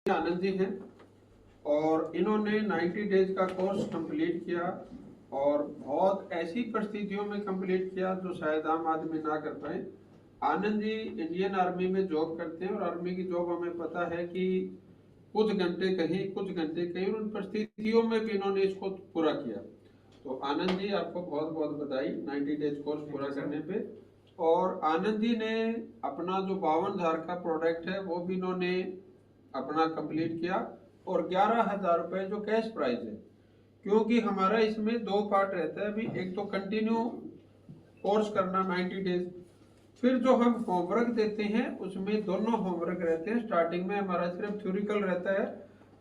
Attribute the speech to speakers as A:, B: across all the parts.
A: आनंद जी हैं और इन्होंने 90 डेज का कोर्स कंप्लीट किया और बहुत ऐसी परिस्थितियों में कंप्लीट किया जो शायद आम आदमी ना कर पाए। आनंद जी इंडियन आर्मी में जॉब करते हैं और आर्मी की जॉब हमें पता है कि कुछ घंटे कहीं कुछ घंटे कहीं, उन परिस्थितियों में भी इन्होंने इसको पूरा किया। तो आनंद जी आपको बहुत बहुत बधाई 90 डेज कोर्स पूरा करने पे। और आनंद जी ने अपना जो 52,000 का प्रोडक्ट है वो भी इन्होंने अपना कंप्लीट किया और 11,000 रुपए जो कैश प्राइज है, क्योंकि हमारा इसमें दो पार्ट रहता है। अभी एक तो कंटिन्यू कोर्स करना 90 डेज, फिर जो हम होमवर्क देते हैं उसमें दोनों होमवर्क रहते हैं। स्टार्टिंग में हमारा सिर्फ थ्योरिकल रहता है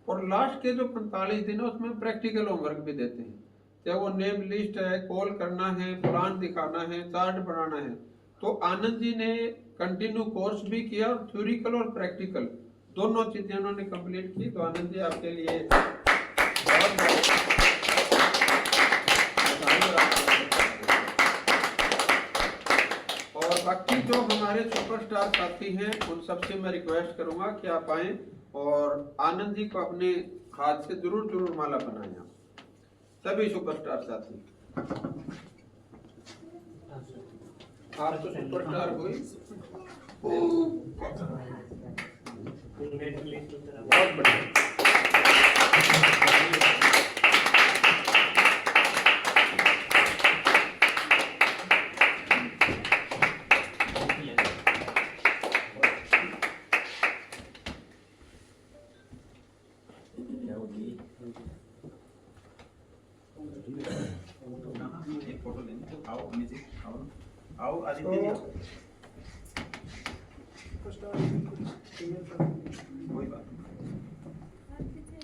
A: और लास्ट के जो 45 दिन है उसमें प्रैक्टिकल होमवर्क भी देते हैं। चाहे वो नेम लिस्ट है, कॉल करना है, प्लान दिखाना है, चार्ट बनाना है। तो आनंद जी ने कंटिन्यू कोर्स भी किया और थ्योरिकल और प्रैक्टिकल दोनों चीजें उन्होंने कंप्लीट की। तो आनंद जी आपके लिए बहुत और बाकी जो हमारे सुपरस्टार साथी हैं उन सबसे मैं रिक्वेस्ट करूंगा कि आप आए और आनंद जी को अपने हाथ से जरूर माला बनाएं। सभी सुपरस्टार साथी, आप तो सुपरस्टार हुई। बहुत बढ़िया।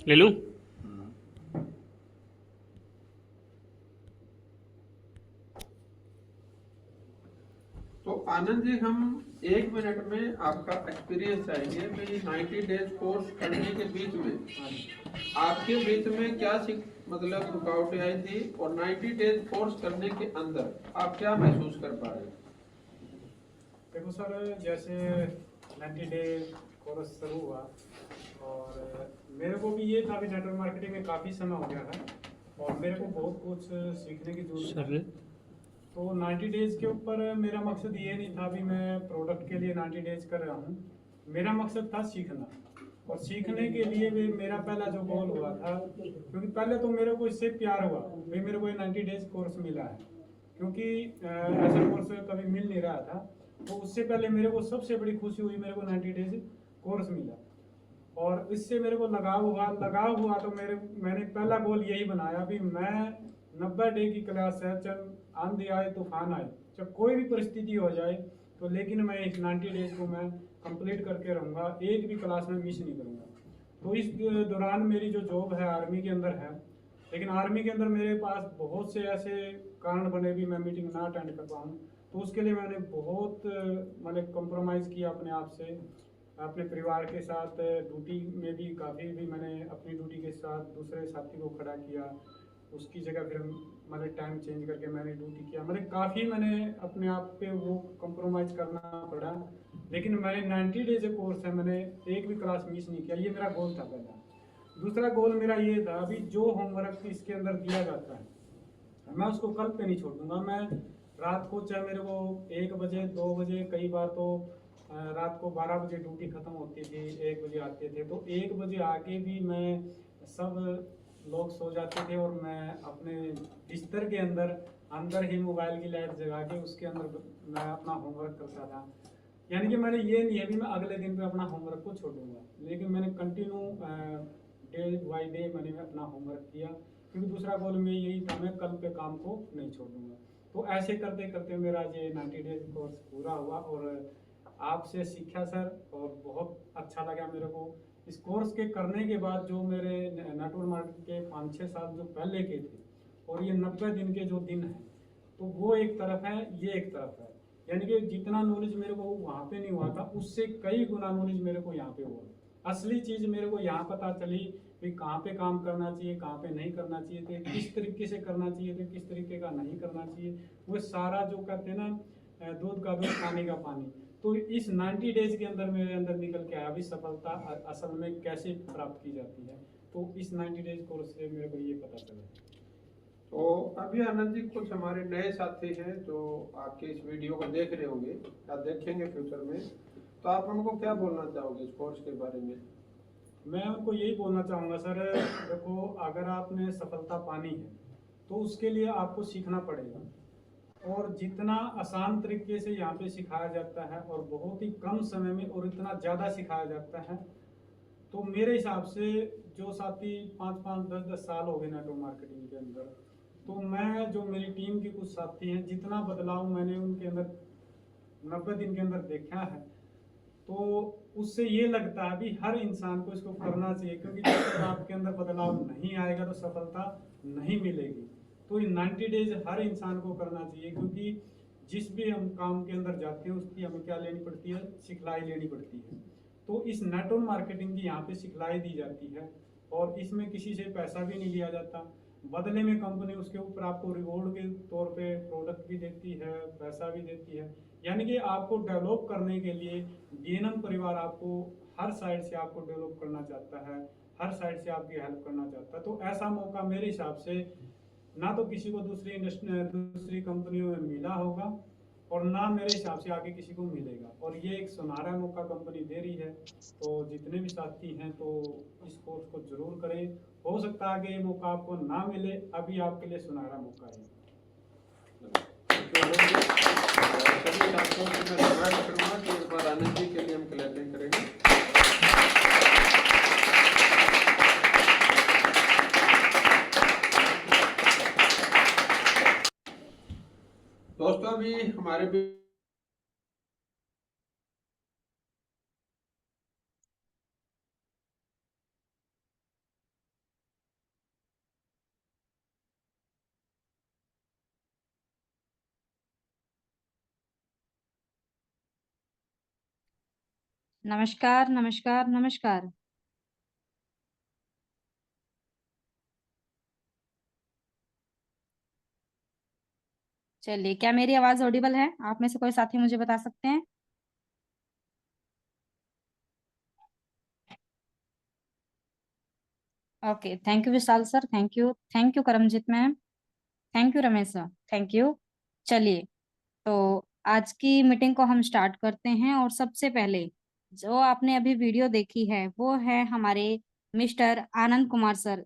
B: ले लूं?
A: तो आनंद जी हम 1 मिनट में आपका एक्सपीरियंस चाहेंगे कि 90 डेज कोर्स करने के बीच में आपके बीच में क्या मतलब रुकावटें आई थी और 90 डेज कोर्स करने के अंदर आप क्या महसूस कर पा रहे हैं?
C: देखो सर, जैसे 90 डे कोर्स शुरू हुआ और मेरे को भी ये था भी नेटवर्क मार्केटिंग में काफ़ी समय हो गया था और मेरे को बहुत कुछ सीखने की जरूरत है। तो 90 डेज के ऊपर मेरा मकसद ये नहीं था भी मैं प्रोडक्ट के लिए 90 डेज कर रहा हूँ। मेरा मकसद था सीखना, और सीखने के लिए भी मेरा पहला जो गोल हुआ था, क्योंकि पहले तो मेरे को इससे प्यार हुआ भाई मेरे को ये 90 डेज कोर्स मिला है, क्योंकि ऐसा कोर्स कभी मिल नहीं रहा था। तो उससे पहले मेरे को सबसे बड़ी खुशी हुई मेरे को 90 डेज कोर्स मिला और इससे मेरे को लगाव हुआ। तो मैंने पहला गोल यही बनाया भी मैं 90 डे की क्लास है, चाहे आंधी आए तूफान आए, चाहे कोई भी परिस्थिति हो जाए, तो लेकिन मैं इस 90 डेज को मैं कंप्लीट करके रहूँगा, एक भी क्लास में मिस नहीं करूँगा। तो इस दौरान मेरी जो जॉब है आर्मी के अंदर है, लेकिन आर्मी के अंदर मेरे पास बहुत से ऐसे कारण बने भी मैं मीटिंग ना अटेंड कर पाऊँ। तो उसके लिए मैंने बहुत मतलब कॉम्प्रोमाइज़ किया अपने आप से, अपने परिवार के साथ। ड्यूटी में भी काफ़ी भी मैंने अपनी ड्यूटी के साथ दूसरे साथी को खड़ा किया, उसकी जगह फिर मतलब टाइम चेंज करके मैंने ड्यूटी किया। मतलब काफ़ी मैंने अपने आप पे वो कॉम्प्रोमाइज़ करना पड़ा, लेकिन मैंने 90 डेज कोर्स है, मैंने एक भी क्लास मिस नहीं किया। ये मेरा गोल था पहला। दूसरा गोल मेरा ये था अभी जो होमवर्क इसके अंदर दिया जाता है मैं उसको कल पे नहीं छोड़ दूंगा। मैं रात को चाहे मेरे को 1 बजे 2 बजे, कई बार तो रात को 12 बजे ड्यूटी ख़त्म होती थी, 1 बजे आते थे, तो 1 बजे आके भी मैं सब लोग सो जाते थे और मैं अपने बिस्तर के अंदर ही मोबाइल की लाइट जगा के उसके अंदर मैं अपना होमवर्क करता था। यानी कि मैंने ये नहीं है कि मैं अगले दिन पे अपना होमवर्क को छोड़ूंगा, लेकिन मैंने कंटिन्यू डे बाई डे मैंने अपना होमवर्क किया, क्योंकि दूसरा गोल में यही था मैं कल पे काम को नहीं छोड़ूंगा। तो ऐसे करते करते मेरा ये 90 डेज कोर्स पूरा हुआ और आपसे सीखा सर, और बहुत अच्छा लगा मेरे को। इस कोर्स के करने के बाद जो मेरे नेटवर्क मार्केटिंग के 5-6 साल जो पहले के थे और ये 90 दिन के जो दिन हैं, तो वो एक तरफ है, ये एक तरफ है। यानी कि जितना नॉलेज मेरे को वहाँ पे नहीं हुआ था उससे कई गुना नॉलेज मेरे को यहाँ पे हुआ। असली चीज़ मेरे को यहाँ पता चली कि कहाँ पे काम करना चाहिए, कहाँ पे नहीं करना चाहिए थे, किस तरीके से करना चाहिए थे, किस तरीके का नहीं करना चाहिए। वो सारा जो कहते हैं ना दूध का दूध पानी का पानी, तो इस 90 डेज के अंदर मेरे अंदर निकल के आया अभी सफलता असल में कैसे प्राप्त की जाती है। तो इस 90 डेज कोर्स से मेरे को ये पता चला।
A: तो अभी आनंद जी कुछ हमारे नए साथी हैं जो आपके इस वीडियो को देख रहे होंगे या देखेंगे फ्यूचर में, तो आप उनको क्या बोलना चाहोगे इस कोर्स के बारे में?
C: मैं उनको यही बोलना चाहूँगा सर, देखो अगर आपने सफलता पानी है तो उसके लिए आपको सीखना पड़ेगा, और जितना आसान तरीके से यहाँ पे सिखाया जाता है और बहुत ही कम समय में और इतना ज़्यादा सिखाया जाता है, तो मेरे हिसाब से जो साथी 5-5, 10-10 साल हो गए नेटवर्क मार्केटिंग के अंदर, तो मैं जो मेरी टीम के कुछ साथी हैं, जितना बदलाव मैंने उनके अंदर 90 दिन के अंदर देखा है, तो उससे ये लगता है भी हर इंसान को इसको करना चाहिए, क्योंकि जब तक आपके अंदर बदलाव नहीं आएगा तो सफलता नहीं मिलेगी। तो ये 90 डेज हर इंसान को करना चाहिए, क्योंकि जिस भी हम काम के अंदर जाते हैं उसकी हमें क्या लेनी पड़ती है, सिखलाई लेनी पड़ती है। तो इस नेटवर्क मार्केटिंग की यहाँ पे सिखलाई दी जाती है, और इसमें किसी से पैसा भी नहीं लिया जाता। बदले में कंपनी उसके ऊपर आपको रिवॉर्ड के तौर पे प्रोडक्ट भी देती है, पैसा भी देती है। यानी कि आपको डेवलप करने के लिए डीएनएम परिवार आपको हर साइड से आपको डेवलप करना चाहता है, हर साइड से आपकी हेल्प करना चाहता है। तो ऐसा मौका मेरे हिसाब से ना तो किसी को दूसरी इंडस्ट्री दूसरी कंपनियों में मिला होगा, और ना मेरे हिसाब से आगे किसी को मिलेगा, और ये एक सुनहरा मौका कंपनी दे रही है। तो जितने भी साथी हैं तो इस कोर्स को जरूर करें। हो सकता है कि ये मौका आपको ना मिले, अभी आपके लिए सुनहरा मौका है।
A: सभी छात्रों से मैं रिक्वेस्ट करूंगा कि एक बार आनंद जी के लिए हम क्लैपिंग करेंगे। दोस्तों अभी हमारे भी
B: नमस्कार नमस्कार नमस्कार। चलिए, क्या मेरी आवाज ऑडिबल है? आप में से कोई साथी मुझे बता सकते हैं? Okay, thank you Vishal sir, thank you Karamjeet ma'am, thank you Ramesh sir, thank you. चलिए, तो आज की मीटिंग को हम स्टार्ट करते हैं। और सबसे पहले जो आपने अभी वीडियो देखी है वो है हमारे मिस्टर आनंद कुमार सर,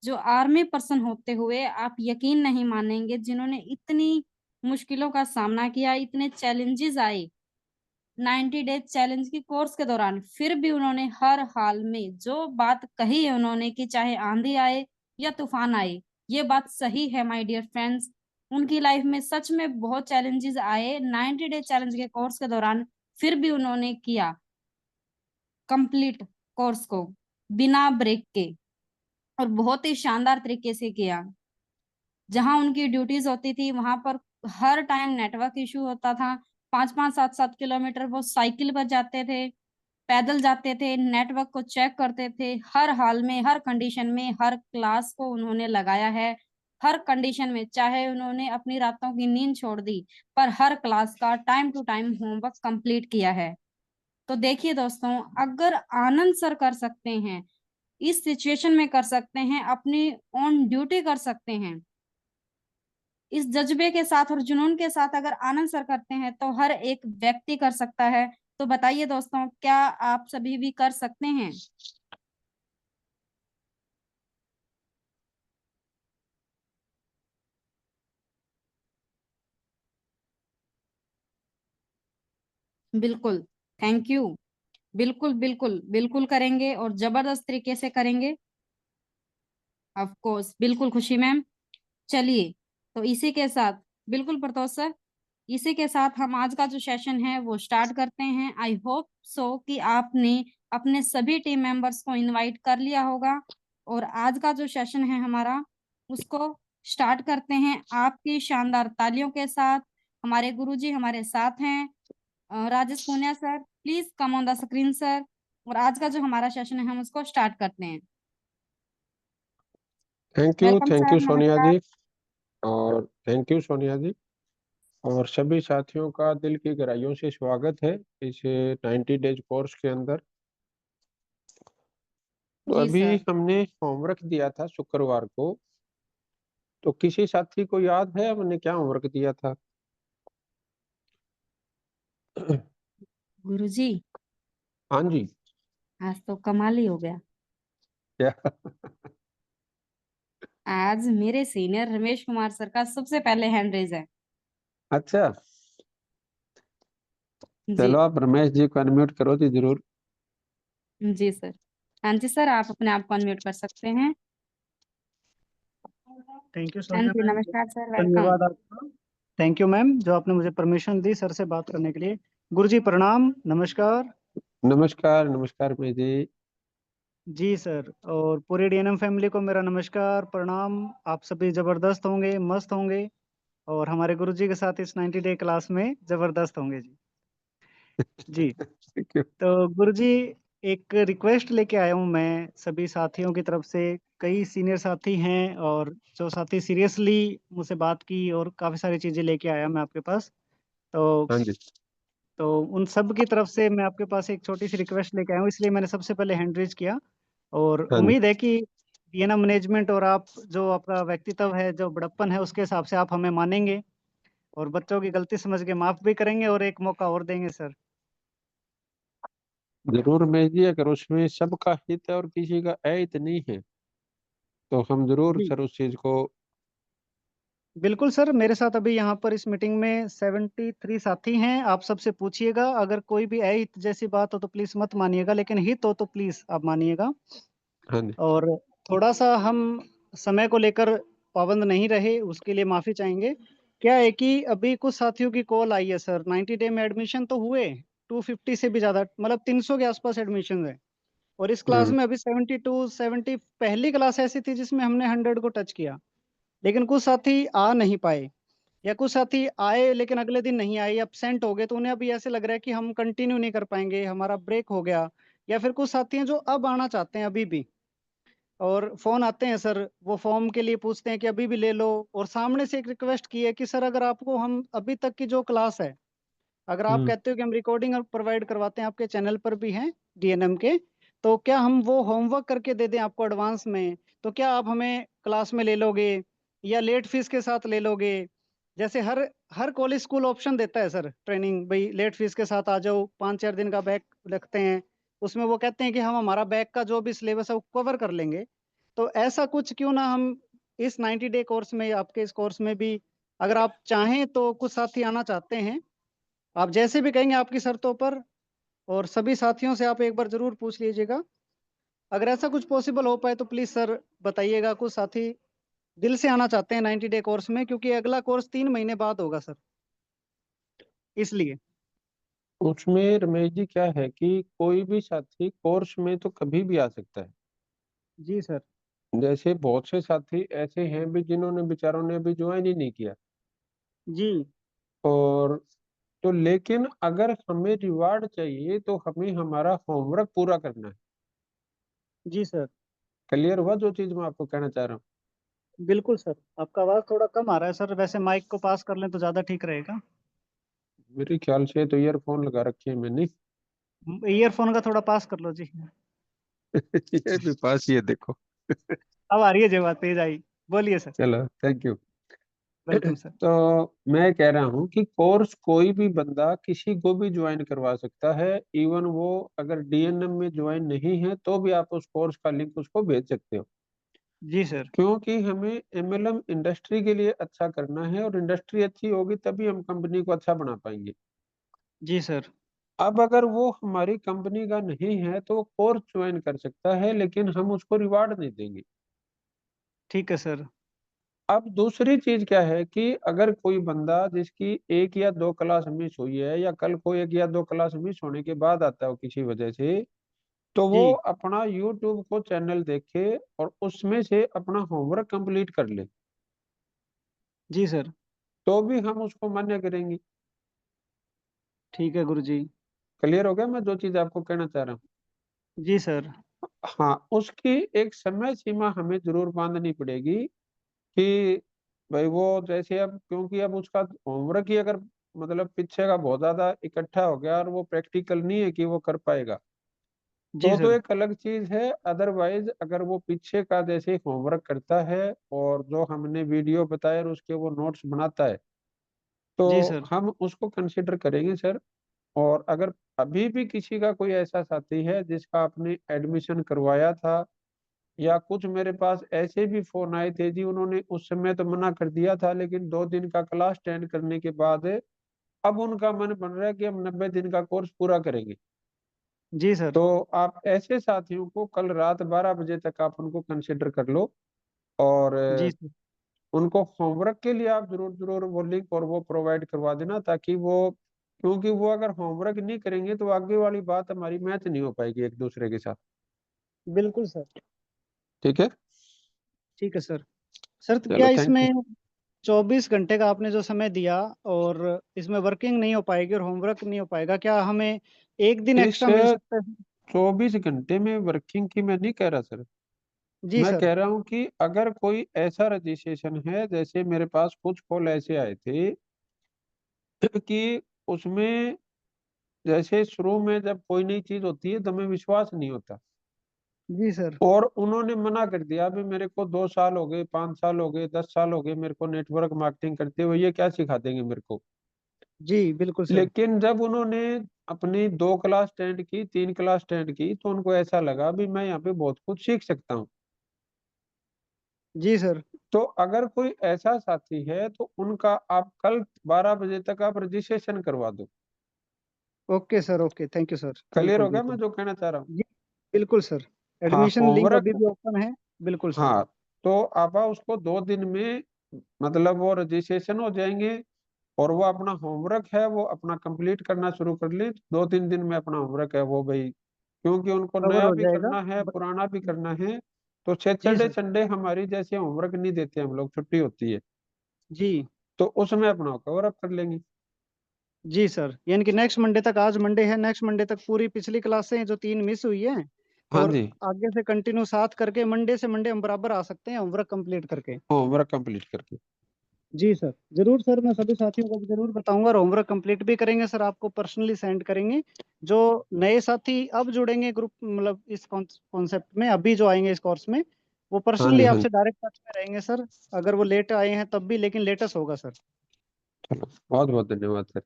B: जो आर्मी पर्सन होते हुए आप यकीन नहीं मानेंगे, जिन्होंने इतनी मुश्किलों का सामना किया, इतने चैलेंजेस आए 90 डेज चैलेंज की कोर्स के दौरान, फिर भी उन्होंने हर हाल में जो बात कही है उन्होंने, कि चाहे आंधी आए या तूफान आए, ये बात सही है माय डियर फ्रेंड्स। उनकी लाइफ में सच में बहुत चैलेंजेस आए 90 डेज चैलेंज के कोर्स के दौरान, फिर भी उन्होंने किया कंप्लीट कोर्स को बिना ब्रेक के, और बहुत ही शानदार तरीके से किया। जहां उनकी ड्यूटीज होती थी वहां पर हर टाइम नेटवर्क इशू होता था। 5-5, 7-7 किलोमीटर वो साइकिल पर जाते थे, पैदल जाते थे, नेटवर्क को चेक करते थे, हर हाल में, हर कंडीशन में, हर क्लास को उन्होंने लगाया है। हर कंडीशन में, चाहे उन्होंने अपनी रातों की नींद छोड़ दी, पर हर क्लास का time to time homework complete किया है। तो देखिए दोस्तों, अगर आनंद सर कर सकते हैं, इस सिचुएशन में कर सकते हैं, अपनी ऑन ड्यूटी कर सकते हैं, इस जज्बे के साथ और जुनून के साथ अगर आनंद सर करते हैं, तो हर एक व्यक्ति कर सकता है। तो बताइए दोस्तों, क्या आप सभी भी कर सकते हैं? बिल्कुल, थैंक यू। बिल्कुल बिल्कुल बिल्कुल करेंगे, और जबरदस्त तरीके से करेंगे। ऑफ कोर्स, बिल्कुल खुशी मैम। चलिए, तो इसी के साथ, बिल्कुल प्रतोष सर, इसी के साथ हम आज का जो सेशन है वो स्टार्ट करते हैं। आई होप सो कि आपने अपने सभी टीम मेंबर्स को इनवाइट कर लिया होगा, और आज का जो सेशन है हमारा, उसको स्टार्ट करते हैं आपकी शानदार तालियों के साथ। हमारे गुरुजी हमारे साथ हैं, Rajesh Punia sir, please come on the screen sir. और आज का जो हमारा सेशन है हम उसको स्टार्ट करते हैं। Welcome
A: thank
B: sir,
A: you Sonia
B: नमस्कार।
A: जी। और थैंक यू सोनिया जी। और सभी साथियों का दिल की गहराइयों से स्वागत है इस 90 डेज कोर्स के अंदर। तो
B: जी
A: अभी
B: सर।
A: हमने होमवर्क दिया था शुक्रवार को, तो किसी साथी को याद है हमने क्या होमवर्क दिया था?
B: गुरुजी,
A: हाँ जी।
B: आज तो कमाल ही हो गया।
A: क्या?
B: आज मेरे सीनियर रमेश कुमार सर का सबसे पहले हैंड रेज है।
A: अच्छा,
B: जी।
A: चलो आप रमेश जी को अनम्यूट करो जी जरूर।
B: जी सर। हाँ जी सर, आप अपने आप को अनम्यूट कर सकते हैं।
D: थैंक यू
B: हाँ
D: सोनिया
B: जी,
D: मैम।
B: नमस्कार सर, वेलकम।
D: धन्यवाद आपका। थैंक यू मैम जो आपने मुझे परमिशन दी सर से बात करने के लिए। गुरुजी प्रणाम, नमस्कार।
A: नमस्कार नमस्कार रमेश जी।
D: जी सर, और पूरी डीएनएम फैमिली को मेरा नमस्कार प्रणाम। आप सभी जबरदस्त होंगे, मस्त होंगे, और हमारे गुरुजी के साथ इस 90 डे क्लास में जबरदस्त होंगे जी। जी,
A: Thank you।
D: तो गुरुजी एक रिक्वेस्ट लेके आया हूँ मैं सभी साथियों की तरफ से। कई सीनियर साथी हैं और जो साथी सीरियसली मुझसे बात की और काफ़ी सारी चीज़ें लेके आया मैं आपके पास। तो
A: हाँ जी।
D: तो उन सब की तरफ से मैं आपके पास एक छोटी सी रिक्वेस्ट लेके आया हूँ, इसलिए मैंने सबसे पहले हैंड रेज किया। और
A: हाँ जी।
D: उम्मीद है कि डीएनएम मैनेजमेंट और आप जो आपका व्यक्तित्व है, जो बड़प्पन है, उसके हिसाब से आप हमें मानेंगे और बच्चों की गलती समझ के माफ भी करेंगे और एक मौका और देंगे सर।
A: जरूर रमेश जी, अगर उसमें सबका हित है और किसी का अहित नहीं है तो हम जरूर
D: जी
A: सर उस चीज को।
D: बिल्कुल सर, मेरे साथ अभी यहाँ पर इस मीटिंग में 73 साथी हैं। आप सबसे पूछिएगा, अगर कोई भी अहित जैसी बात हो तो प्लीज मत मानिएगा, लेकिन हित हो तो प्लीज आप मानिएगा।
A: हाँ जी।
D: और थोड़ा-सा हम समय को लेकर पाबंद नहीं रहे, उसके लिए माफ़ी चाहेंगे। क्या है कि अभी कुछ साथियों की कॉल आई है सर, 90 डे में एडमिशन तो हुए, 250 से भी ज़्यादा, मतलब 300 के आस-पास एडमिशन है। और इस क्लास
A: हम्म।
D: में अभी 72, 70 पहली क्लास ऐसी थी जिसमें हमने 100 को टच किया। लेकिन कुछ साथी आ नहीं पाए, या कुछ साथी आए लेकिन अगले दिन नहीं आए, एब्सेंट हो गए, तो उन्हें अभी ऐसे लग रहा है कि हम कंटिन्यू नहीं कर पाएँगे, हमारा ब्रेक हो गया। या फिर कुछ साथी हैं जो अब आना चाहते हैं अभी भी। और फ़ोन आते हैं सर, वो फ़ॉर्म के लिए पूछते हैं कि अभी भी ले लो, और सामने से एक रिक्वेस्ट की है कि सर अगर आपको हम अभी तक की जो क्लास है, अगर आप
A: हम्म।
D: कहते हो कि हम रिकॉर्डिंग प्रोवाइड करवाते हैं, आपके चैनल पर भी हैं डीएनएम के, तो क्या हम वो होमवर्क करके दे दें आपको एडवांस में? तो क्या आप हमें क्लास में ले लोगे या लेट फीस के साथ ले लोगे? जैसे हर हर कॉलेज स्कूल ऑप्शन देता है सर ट्रेनिंग, भई लेट फीस के साथ आ जाओ, 5-4 दिन का बैक रखते हैं। उसमें वो कहते हैं कि हम हमारा बैक का जो भी सिलेबस है वो कवर कर लेंगे। तो ऐसा कुछ क्यों ना हम इस 90 डे कोर्स में, आपके इस कोर्स में भी, अगर आप चाहें तो कुछ साथी आना चाहते हैं। आप जैसे भी कहेंगे आपकी शर्तों पर, और सभी साथियों से आप एक बार ज़रूर पूछ लीजिएगा। अगर ऐसा कुछ पॉसिबल हो पाए तो प्लीज़ सर बताइएगा। कुछ साथी दिल से आना चाहते हैं 90 डे कोर्स में, क्योंकि अगला कोर्स 3 महीने बाद होगा सर, इसलिए।
A: उसमें रमेश जी क्या है कि कोई भी साथी कोर्स में तो कभी भी आ सकता है।
D: जी सर।
A: जैसे बहुत से साथी ऐसे हैं भी जिन्होंने बेचारों ने अभी ज्वाइन ही नहीं किया।
D: जी।
A: और तो लेकिन अगर हमें रिवार्ड चाहिए तो हमें हमारा होमवर्क पूरा करना है।
D: जी सर।
A: क्लियर हुआ जो चीज मैं आपको कहना चाह रहा हूँ?
D: बिल्कुल सर। आपका आवाज़ थोड़ा कम आ रहा है सर, वैसे माइक को पास कर लें तो ज़्यादा ठीक रहेगा।
A: मेरे ख्याल से तो ईयरफोन लगा रखे हैं मैंने।
D: ईयरफ़ोन का थोड़ा पास कर लो जी।
A: ये भी पास ही है देखो।
D: अब आ रही है जी बात, तेज़ आई। बोलिए सर।
A: चलो थैंक यू।
D: Welcome sir.
A: तो मैं कह रहा हूँ कि कोर्स कोई भी बंदा किसी को भी ज्वाइन करवा सकता है। इवन वो अगर डीएनएम में ज्वाइन नहीं है तो भी आप उस कोर्स का लिंक उसको भेज सकते हो।
D: जी सर।
A: क्योंकि हमें एमएलएम इंडस्ट्री के लिए अच्छा करना है और इंडस्ट्री अच्छी होगी तभी हम कंपनी को अच्छा बना पाएंगे।
D: जी सर।
A: अब अगर वो हमारी कंपनी का नहीं है तो वो कोर्स ज्वाइन कर सकता है लेकिन हम उसको रिवार्ड नहीं देंगे।
D: ठीक है सर।
A: अब दूसरी चीज क्या है कि अगर कोई बंदा जिसकी एक या दो क्लास मिस हुई है या कल को एक या दो क्लास मिस होने के बाद आता है किसी वजह से, तो वो
D: जी।
A: अपना यूट्यूब को चैनल देखे और उसमें से अपना होमवर्क कंप्लीट कर ले
D: जी सर।
A: तो भी हम उसको मान्य करेंगे।
D: ठीक है गुरुजी।
A: क्लियर हो गया मैं जो चीज आपको कहना चाह रहा हूँ?
D: जी सर।
A: हाँ, उसकी एक समय सीमा हमें जरूर बांधनी पड़ेगी कि भाई वो जैसे अब क्योंकि अब उसका होमवर्क ही अगर मतलब पीछे का बहुत ज्यादा इकट्ठा हो गया और वो प्रैक्टिकल नहीं है कि वो कर पाएगा,
D: जी
A: तो
D: सर।
A: एक अलग चीज है। अदरवाइज अगर वो पीछे का जैसे होमवर्क करता है और जो हमने वीडियो बताया और उसके वो नोट्स बनाता है,
D: जी
A: तो
D: सर।
A: हम उसको कंसिडर करेंगे सर। और अगर अभी भी किसी का कोई ऐसा साथी है जिसका आपने एडमिशन करवाया था, या कुछ मेरे पास ऐसे भी फोन आए थे जी, उन्होंने उस समय तो मना कर दिया था लेकिन 2 दिन का क्लास अटेंड करने के बाद अब उनका मन बन रहा है कि हम 90 दिन का कोर्स पूरा करेंगे,
D: जी सर।
A: तो आप ऐसे साथियों को कल रात 12 बजे तक आप उनको कंसिडर कर लो। और
D: जी सर।
A: उनको होमवर्क के लिए आप जरूर जरूर वो लिंक और वो प्रोवाइड करवा देना, ताकि वो, क्योंकि वो अगर होमवर्क नहीं करेंगे तो आगे वाली बात हमारी मैच नहीं हो पाएगी एक दूसरे के साथ।
D: बिल्कुल सर।
A: ठीक है।
D: ठीक है सर। सर तो क्या
A: चलो थैंक यू।
D: इसमें 24 घंटे का आपने जो समय दिया और इसमें वर्किंग नहीं हो पाएगी और होमवर्क नहीं हो पाएगा, क्या हमें एक दिन
A: इस
D: एक्स्ट्रा मिल सकता है?
A: 24 घंटे में वर्किंग की मैं नहीं कह रहा सर।
D: जी
A: मैं
D: सर।
A: कह रहा हूँ कि अगर कोई ऐसा रजिस्ट्रेशन है, जैसे मेरे पास कुछ कॉल ऐसे आए थे कि उसमें जैसे शुरू में जब कोई नई चीज होती है तो हमें विश्वास नहीं होता,
D: जी सर।
A: और उन्होंने मना कर दिया अभी मेरे को 2 साल हो गए, 5 साल हो गए, 10 साल हो गए मेरे को नेटवर्क मार्केटिंग करते हुए, ये क्या सिखा देंगे मेरे को।
D: जी बिल्कुल सर।
A: लेकिन जब उन्होंने अपनी 2 क्लास अटेंड की, 3 क्लास अटेंड की, तो उनको ऐसा लगा भी मैं यहाँ पे बहुत कुछ सीख सकता हूँ।
D: जी सर।
A: तो अगर कोई ऐसा साथी है तो उनका आप कल 12 बजे तक आप रजिस्ट्रेशन करवा दो।
D: Okay sir. Okay, thank you sir.
A: Clear
D: बिल्कुल
A: हो गया मैं
D: बिल्कुल।
A: जो कहना चाह रहा हूँ।
D: जी बिल्कुल सर।
A: हाँ
D: एडमिशन लिंक अभी
A: होमवर्क।
D: भी ओपन है। बिल्कुल सर।
A: हाँ, तो आप उसको 2 दिन में मतलब वो रजिस्ट्रेशन हो जाएंगे, और वो अपना होमवर्क है वो अपना कंप्लीट करना शुरू कर ले। 2-3 दिन में अपना होमवर्क है वो भाई, क्योंकि उनको
D: कवर
A: नया
D: हो
A: भी
D: जाएगा।
A: करना है
D: ब-
A: पुराना भी करना है। तो
D: जी
A: सैटरडे
D: सर।
A: संडे हमारी जैसे होमवर्क नहीं देते हम लोग, छुट्टी होती है,
D: जी।
A: तो उसमें अपना कवर अप कर लेंगे।
D: जी सर, यानी कि नेक्स्ट मंडे तक, आज मंडे है, नेक्स्ट मंडे तक पूरी पिछली क्लासें जो 3 मिस हुई है
A: हाँ
D: और
A: जी,
D: आगे से कंटिन्यू साथ करके मंडे से मंडे हम बराबर आ सकते हैं होमवर्क कंप्लीट करके।
A: होमवर्क कंप्लीट करके।
D: जी सर, जरूर सर, मैं सभी साथियों को भी जरूर बताऊंगा और होमवर्क कंप्लीट भी करेंगे सर, आपको पर्सनली सेंड करेंगे। जो नए साथी अब जुड़ेंगे ग्रुप, मतलब इस कॉन्सेप्ट में अभी जो आएंगे इस कोर्स में, वो
A: हाँ
D: पर्सनली
A: जी, हाँ जी।
D: आपसे डायरेक्ट टच में रहेंगे सर। अगर वो लेट आए हैं तब भी, लेकिन लेटेस्ट होगा सर।
A: चलो बहुत बहुत धन्यवाद सर।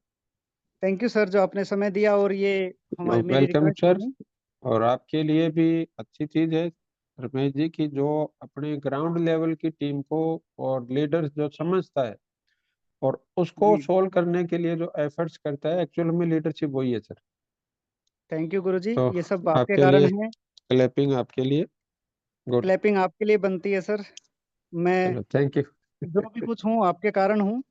D: थैंक यू सर, जो आपने समय दिया और ये हमारी मेरी
A: वेलकम
D: रिक्वेस्ट
A: सर।
D: मानी।
A: और आपके लिए भी अच्छी चीज है रमेश जी की, जो अपने ग्राउंड लेवल की टीम को और लीडर्स जो समझता है और उसको
D: जी।
A: सोल्व करने के लिए जो एफर्ट्स करता है, एक्चुअल में लीडरशिप वही है सर।
D: थैंक यू गुरु जी,
A: तो
D: ये सब आपके
A: आपके
D: कारण
A: लिए
D: है।
A: क्लैपिंग आपके लिए। गुड।
D: क्लैपिंग आपके लिए बनती है सर। मैं
A: चलो थैंक यू।
D: जो भी कुछ हूँ आपके कारण हूँ।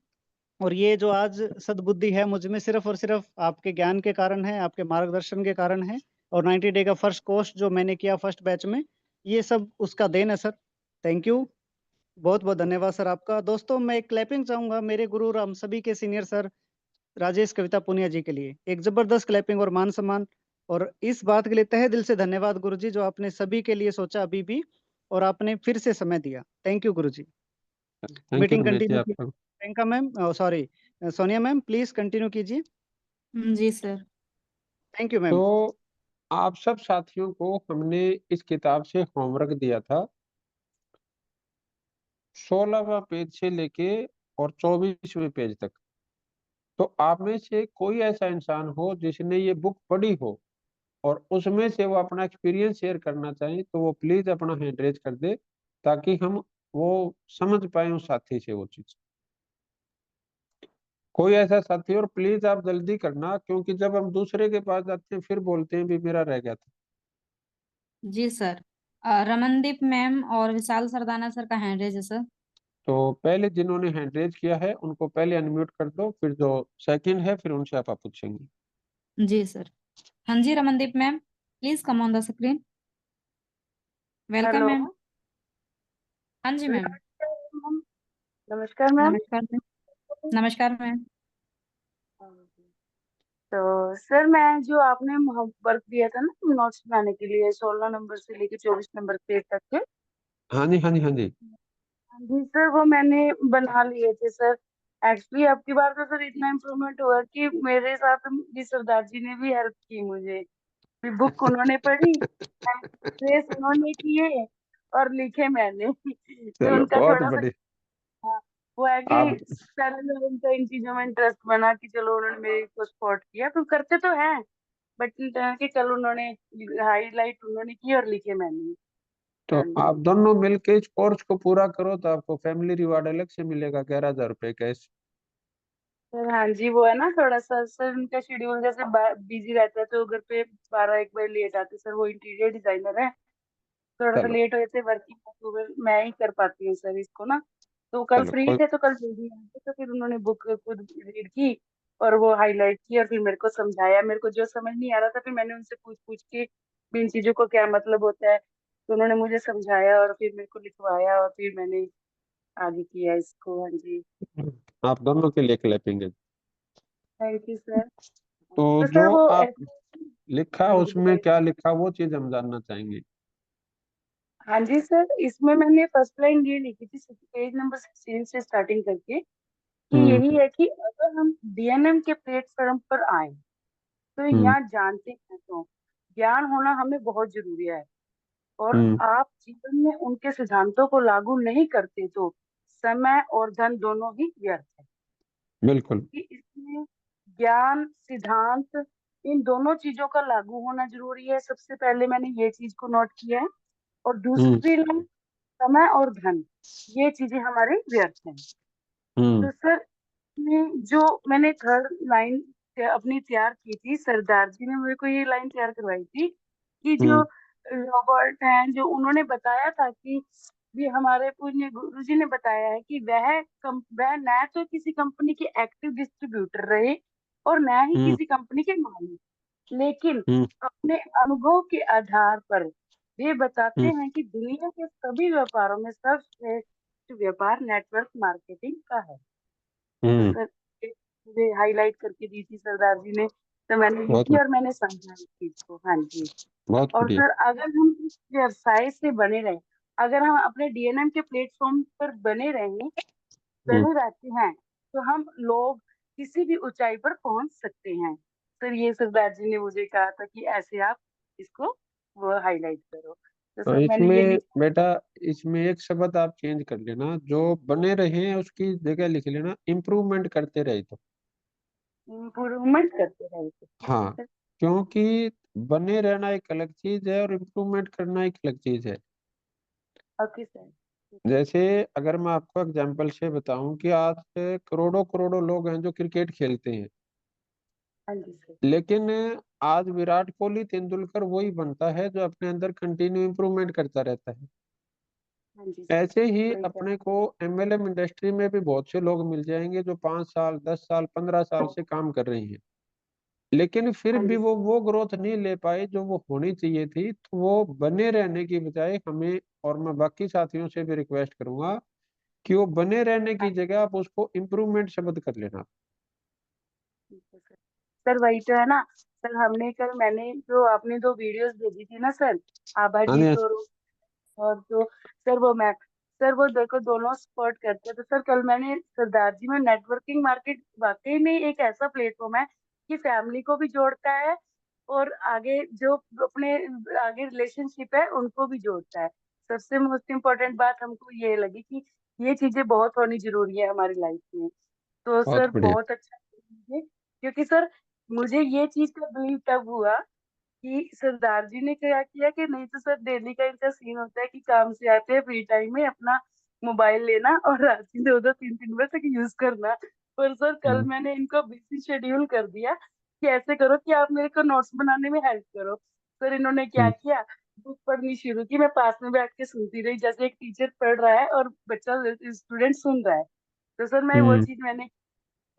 D: और ये जो आज सद्बुद्धि है मुझ में, सिर्फ और सिर्फ आपके ज्ञान के कारण है, आपके मार्गदर्शन के कारण है। और 90 डे का फर्स्ट कोर्स जो मैंने किया फर्स्ट बैच में, ये सब उसका देन है सर। Thank you. बहुत बहुत धन्यवाद सर आपका। दोस्तों, मैं एक क्लैपिंग चाहूंगा मेरे गुरु और हम सभी के सीनियर सर राजेश कविता पुनिया जी के लिए, एक जबरदस्त क्लैपिंग और मान सम्मान। और इस बात के लिए तहे दिल से धन्यवाद गुरु जी, जो आपने सभी के लिए सोचा अभी भी और आपने फिर से समय दिया। थैंक यू गुरु जी।
A: Thank you
D: meeting
A: Ramesh ji
D: continue की।
A: आपका।
D: Priyanka ma'am, sorry, Sonia ma'am, please continue कीजिए।
B: जी सर।
D: Thank you ma'am.
A: तो आप सब साथियों को हमने इस किताब से होमवर्क दिया था, 16वां पेज से लेके और 24वें पेज तक। तो आप में से कोई ऐसा इंसान हो जिसने ये बुक पढ़ी हो और उसमें से वो अपना एक्सपीरियंस शेयर करना चाहे, तो वो प्लीज अपना हैंड रेज कर दे, ताकि हम वो समझ पाए उस साथी से वो चीज। कोई ऐसा साथी, और प्लीज आप जल्दी करना, क्योंकि जब हम दूसरे के पास जाते हैं फिर बोलते हैं भी मेरा रह गया था।
B: जी सर। रमनदीप मैम और विशाल सरदाना सर का हैंड रेज है सर।
A: तो पहले जिन्होंने हैंड रेज किया है उनको पहले अनम्यूट कर दो, फिर जो सेकंड है फिर उनसे आप पूछेंगे।
B: जी सर। हाँ जी Ramandeep ma'am, please come on the screen. Welcome
E: hello.
B: Ma'am. हाँ जी मैम।
E: नमस्कार मैम। नमस्कार मैम।
B: नमस्कार मैम। नमस्कार मैम।
E: तो सर, मैं जो आपने वर्क दिया था ना नोट्स बनाने के लिए, 16 नंबर से लेके 24 नंबर पेज तक के,
A: हाँ जी, हाँ जी, हाँ जी।
E: जी सर, वो मैंने बना लिए थे सर। एक्चुअली अब की बार तो सर इतना इम्प्रूवमेंट हुआ कि मेरे साथ भी सरदार जी ने भी हेल्प की मुझे। बुक उन्होंने पढ़ी, ट्रेस उन्होंने किए और लिखे मैंने। तो
A: चलो
E: उनका
A: बहुत
E: थोड़ा सा,
A: बढ़िया।
E: हाँ, वो है कि
A: आप
E: पहले तो उनका इन चीजों में इंटरेस्ट बना कि चलो उन्होंने मेरे को सपोर्ट किया, तो करते तो हैं, बट कि कल उन्होंने हाईलाइट उन्होंने की और लिखे मैंने।
A: तो
E: हाँ
A: आप
E: जी
A: दोनों मिलके इस कोर्स को पूरा करो तो आपको फैमिली रिवार्ड अलग से मिलेगा 11,000 रुपये कैश।
E: सर। हाँ जी, वो है ना थोड़ा सा सर उनका शेड्यूल जैसे बिजी रहता है, तो घर पे 12-1 बजे लेट आते सर। वो इंटीरियर डिजाइनर है, थोड़ा सा
A: चलो
E: लेट हो जाते वर्किंग, तो फिर मैं ही कर पाती हूँ सर इसको ना। तो कल
A: चलो
E: फ्री
A: कोई
E: थे तो कल जल्दी आ गए, तो फिर उन्होंने बुक खुद रीड की और वो हाईलाइट की और फिर मेरे को समझाया। मेरे को जो समझ नहीं आ रहा था फिर मैंने उनसे पूछ पूछ के भी इन चीजों को क्या मतलब होता है, तो उन्होंने मुझे समझाया और फिर मेरे को लिखवाया और फिर मैंने आगे किया इसको। हाँ जी,
A: आप दोनों के लिए क्लैपिंग है।
E: Thank you sir.
A: तो
E: तो सर
A: जो
E: वो
A: आप
E: ऐसे,
A: लिखा
E: हाँ जी
A: उसमें
E: बताइए।
A: क्या लिखा वो चीज हम जानना चाहेंगे।
E: हाँ जी सर, इसमें मैंने फर्स्ट लाइन ये लिखी थी पेज नंबर 16 से स्टार्टिंग करके, कि
A: हम्म
E: यही है कि अगर हम डीएनएम के प्लेटफॉर्म पर आए तो
A: हम्म
E: यहाँ जानते हैं तो ज्ञान होना हमें बहुत जरूरी है। और
A: हम्म
E: आप जीवन में उनके सिद्धांतों को लागू नहीं करते तो समय और धन दोनों ही व्यर्थ है।
A: बिल्कुल।
E: कि इसमें ज्ञान, सिद्धांत, इन दोनों चीजों का लागू होना जरूरी है। सबसे पहले मैंने ये चीज को नोट किया है। और
A: हम्म
E: दूसरी लाइन, समय और धन, ये चीजें हमारे व्यर्थ हैं।
A: हम्म
E: तो सर में जो मैंने थर्ड लाइन अपनी तैयार की थी, सरदार जी ने मेरे को ये लाइन तैयार करवाई थी कि जो
A: हम्म
E: रॉबर्ट हैं, जो उन्होंने बताया था कि भी हमारे पूज्य गुरु जी ने बताया है कि वह न तो किसी कंपनी के एक्टिव डिस्ट्रीब्यूटर रहे और न ही
A: हम्म
E: किसी कंपनी के मालिक, लेकिन
A: हम्म
E: अपने अनुभव के आधार पर वे बताते
A: हम्म
E: हैं कि दुनिया के सभी व्यापारों में सर्वश्रेष्ठ व्यापार नेटवर्क मार्केटिंग का है। तो
A: हम्म,
E: सर ये मुझे हाईलाइट करके दी थी सरदार जी ने, तो मैंने
A: बहुत
E: लिखी और मैंने समझा इस चीज को। हाँ जी।
A: बहुत
E: और
A: बढ़िया।
E: सर अगर हम इस व्यवसाय से बने रहें, अगर हम अपने डीएनएम के प्लेटफॉर्म पर
A: हम्म
E: बने रहते हैं, तो हम लोग किसी भी ऊंचाई पर पहुंच सकते हैं। सर ये सरदार जी ने मुझे कहा था कि ऐसे आप इसको वो हाईलाइट करो, तो
A: तो
E: सर मैंने ये
A: इसमें
E: लिखा।
A: बेटा इसमें एक शब्द आप चेंज कर लेना, जो बने रहे हैं उसकी जगह लिख लेना इम्प्रूवमेंट करते रहे तो।
E: इम्प्रूवमेंट करते रहे थे, ठीक है
A: हाँ,
E: सर।
A: क्योंकि बने रहना एक अलग चीज है और इम्प्रूवमेंट करना एक अलग चीज है।
E: Okay sir.
A: जैसे अगर मैं आपको एग्जांपल से बताऊं कि आज से करोड़ों करोड़ों लोग हैं जो क्रिकेट खेलते हैं,
E: हाँ जी सर।
A: लेकिन आज विराट कोहली तेंदुलकर वही बनता है जो अपने अंदर कंटिन्यू इम्प्रूवमेंट करता रहता है।
E: हाँ जी सर,
A: ऐसे ही
E: वही सर।
A: अपने को एमएलएम इंडस्ट्री में भी बहुत से लोग मिल जाएंगे जो 5 साल 10 साल 15 साल से काम कर रहे हैं, लेकिन फिर
E: हाँ
A: भी
E: जी
A: वो
E: सर।
A: वो ग्रोथ नहीं ले पाए जो वो होनी चाहिए थी। तो वो बने रहने की बजाय हमें, और मैं बाकी साथियों से भी रिक्वेस्ट करूंगा कि वो बने रहने की जगह आप उसको इम्प्रूवमेंट शब्द कर लेना।
E: ठीक है सर। सर वही तो है ना सर, हमने कल मैंने जो आपने 2 वीडियोस भेजी थी ना सर,
A: हाँ
E: आभाजी
A: जी।
E: शोरूम और जो सर वो मैं, सर वो देखो दोनों सपोर्ट करते हैं। तो सर कल मैंने सरदार जी में नेटवर्किंग मार्केट वाकई में एक ऐसा प्लेटफॉर्म है कि फैमिली को भी जोड़ता है और आगे जो अपने आगे रिलेशनशिप है उनको भी जोड़ता है। सबसे मोस्ट इम्पोर्टेंट बात हमको ये लगी कि ये चीजें बहुत होनी जरूरी है हमारी लाइफ में। तो
A: बहुत
E: सर
A: बढ़िया।
E: बहुत अच्छा लगा मुझे, क्योंकि सर मुझे ये चीज का बिलीव तब हुआ कि सरदार जी ने क्या किया कि नहीं तो सर डेली का इनका सीन होता है कि काम से आते हैं फ्री टाइम में अपना मोबाइल लेना और रात के 2-2 3-3 बजे तक यूज करना। पर सर कल
A: हम्म
E: मैंने इनको बिजी शेड्यूल कर दिया कि ऐसे करो कि आप मेरे को नोट्स बनाने में हेल्प करो। सर इन्होंने क्या
A: हम्म
E: किया, बुक पढ़नी शुरू की, मैं पास में बैठ के सुनती रही जैसे एक टीचर पढ़ रहा है और बच्चा स्टूडेंट सुन रहा है। तो सर मैं वो
A: हम्म
E: चीज मैंने,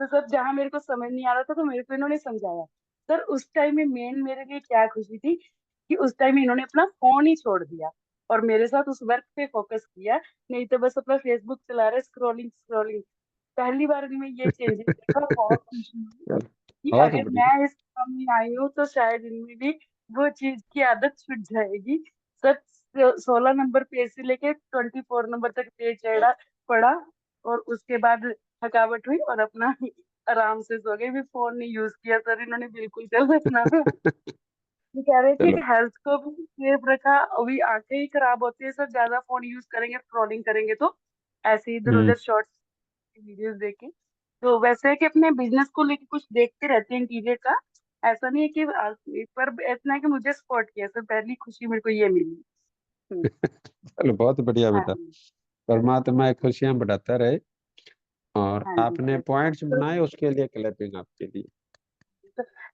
E: तो सर जहां मेरे को समझ नहीं आ रहा था तो मेरे को इन्होंने समझाया। सर उस टाइम में मेन मेरे लिए क्या खुशी थी कि उस टाइम इन्होंने अपना फोन ही छोड़ दिया और मेरे साथ उस वर्क पे फोकस किया। नहीं तो बस अपना फेसबुक चला रहे, स्क्रॉलिंग स्क्रॉलिंग। पहली बार इनमें ये चेंजेस देखा, बहुत खुशी हुई
A: चलो,
E: कि
A: बहुत
E: अगर
A: बढ़िया।
E: मैं इस काम में आई हूँ तो शायद इनमें भी वो चीज की आदत छूट जाएगी। सर 16 नंबर पेज से लेके 24 नंबर तक पेज चढ़ा पढ़ा, और उसके बाद थकावट हुई और अपना आराम से सो गए, भी फोन नहीं यूज किया सर इन्होंने बिल्कुल कल अपना। ये कह रहे थे
A: चलो
E: हेल्थ को भी सेफ रखा, अभी आंखें ही खराब होती है सर ज्यादा फोन यूज करेंगे, स्क्रॉलिंग करेंगे तो, ऐसे इधर
A: हम्म।
E: उधर शॉर्ट्स वीडियोस देखे। तो वैसे है कि अपने बिजनेस को लेके कुछ देखते रहते हैं इंटीरियर का, ऐसा नहीं है कि पर इतना है कि मुझे सपोर्ट किया सर, पहली खुशी मेरे को ये मिली।
A: चलो बहुत बढ़िया
E: हाँ
A: बेटा,
E: जी।
A: परमात्मा खुशियां बढ़ाता रहे। और
E: हाँ जी
A: आपने
E: सर।
A: पॉइंट्स
E: तो
A: बनाए उसके लिए क्लैपिंग आपके लिए।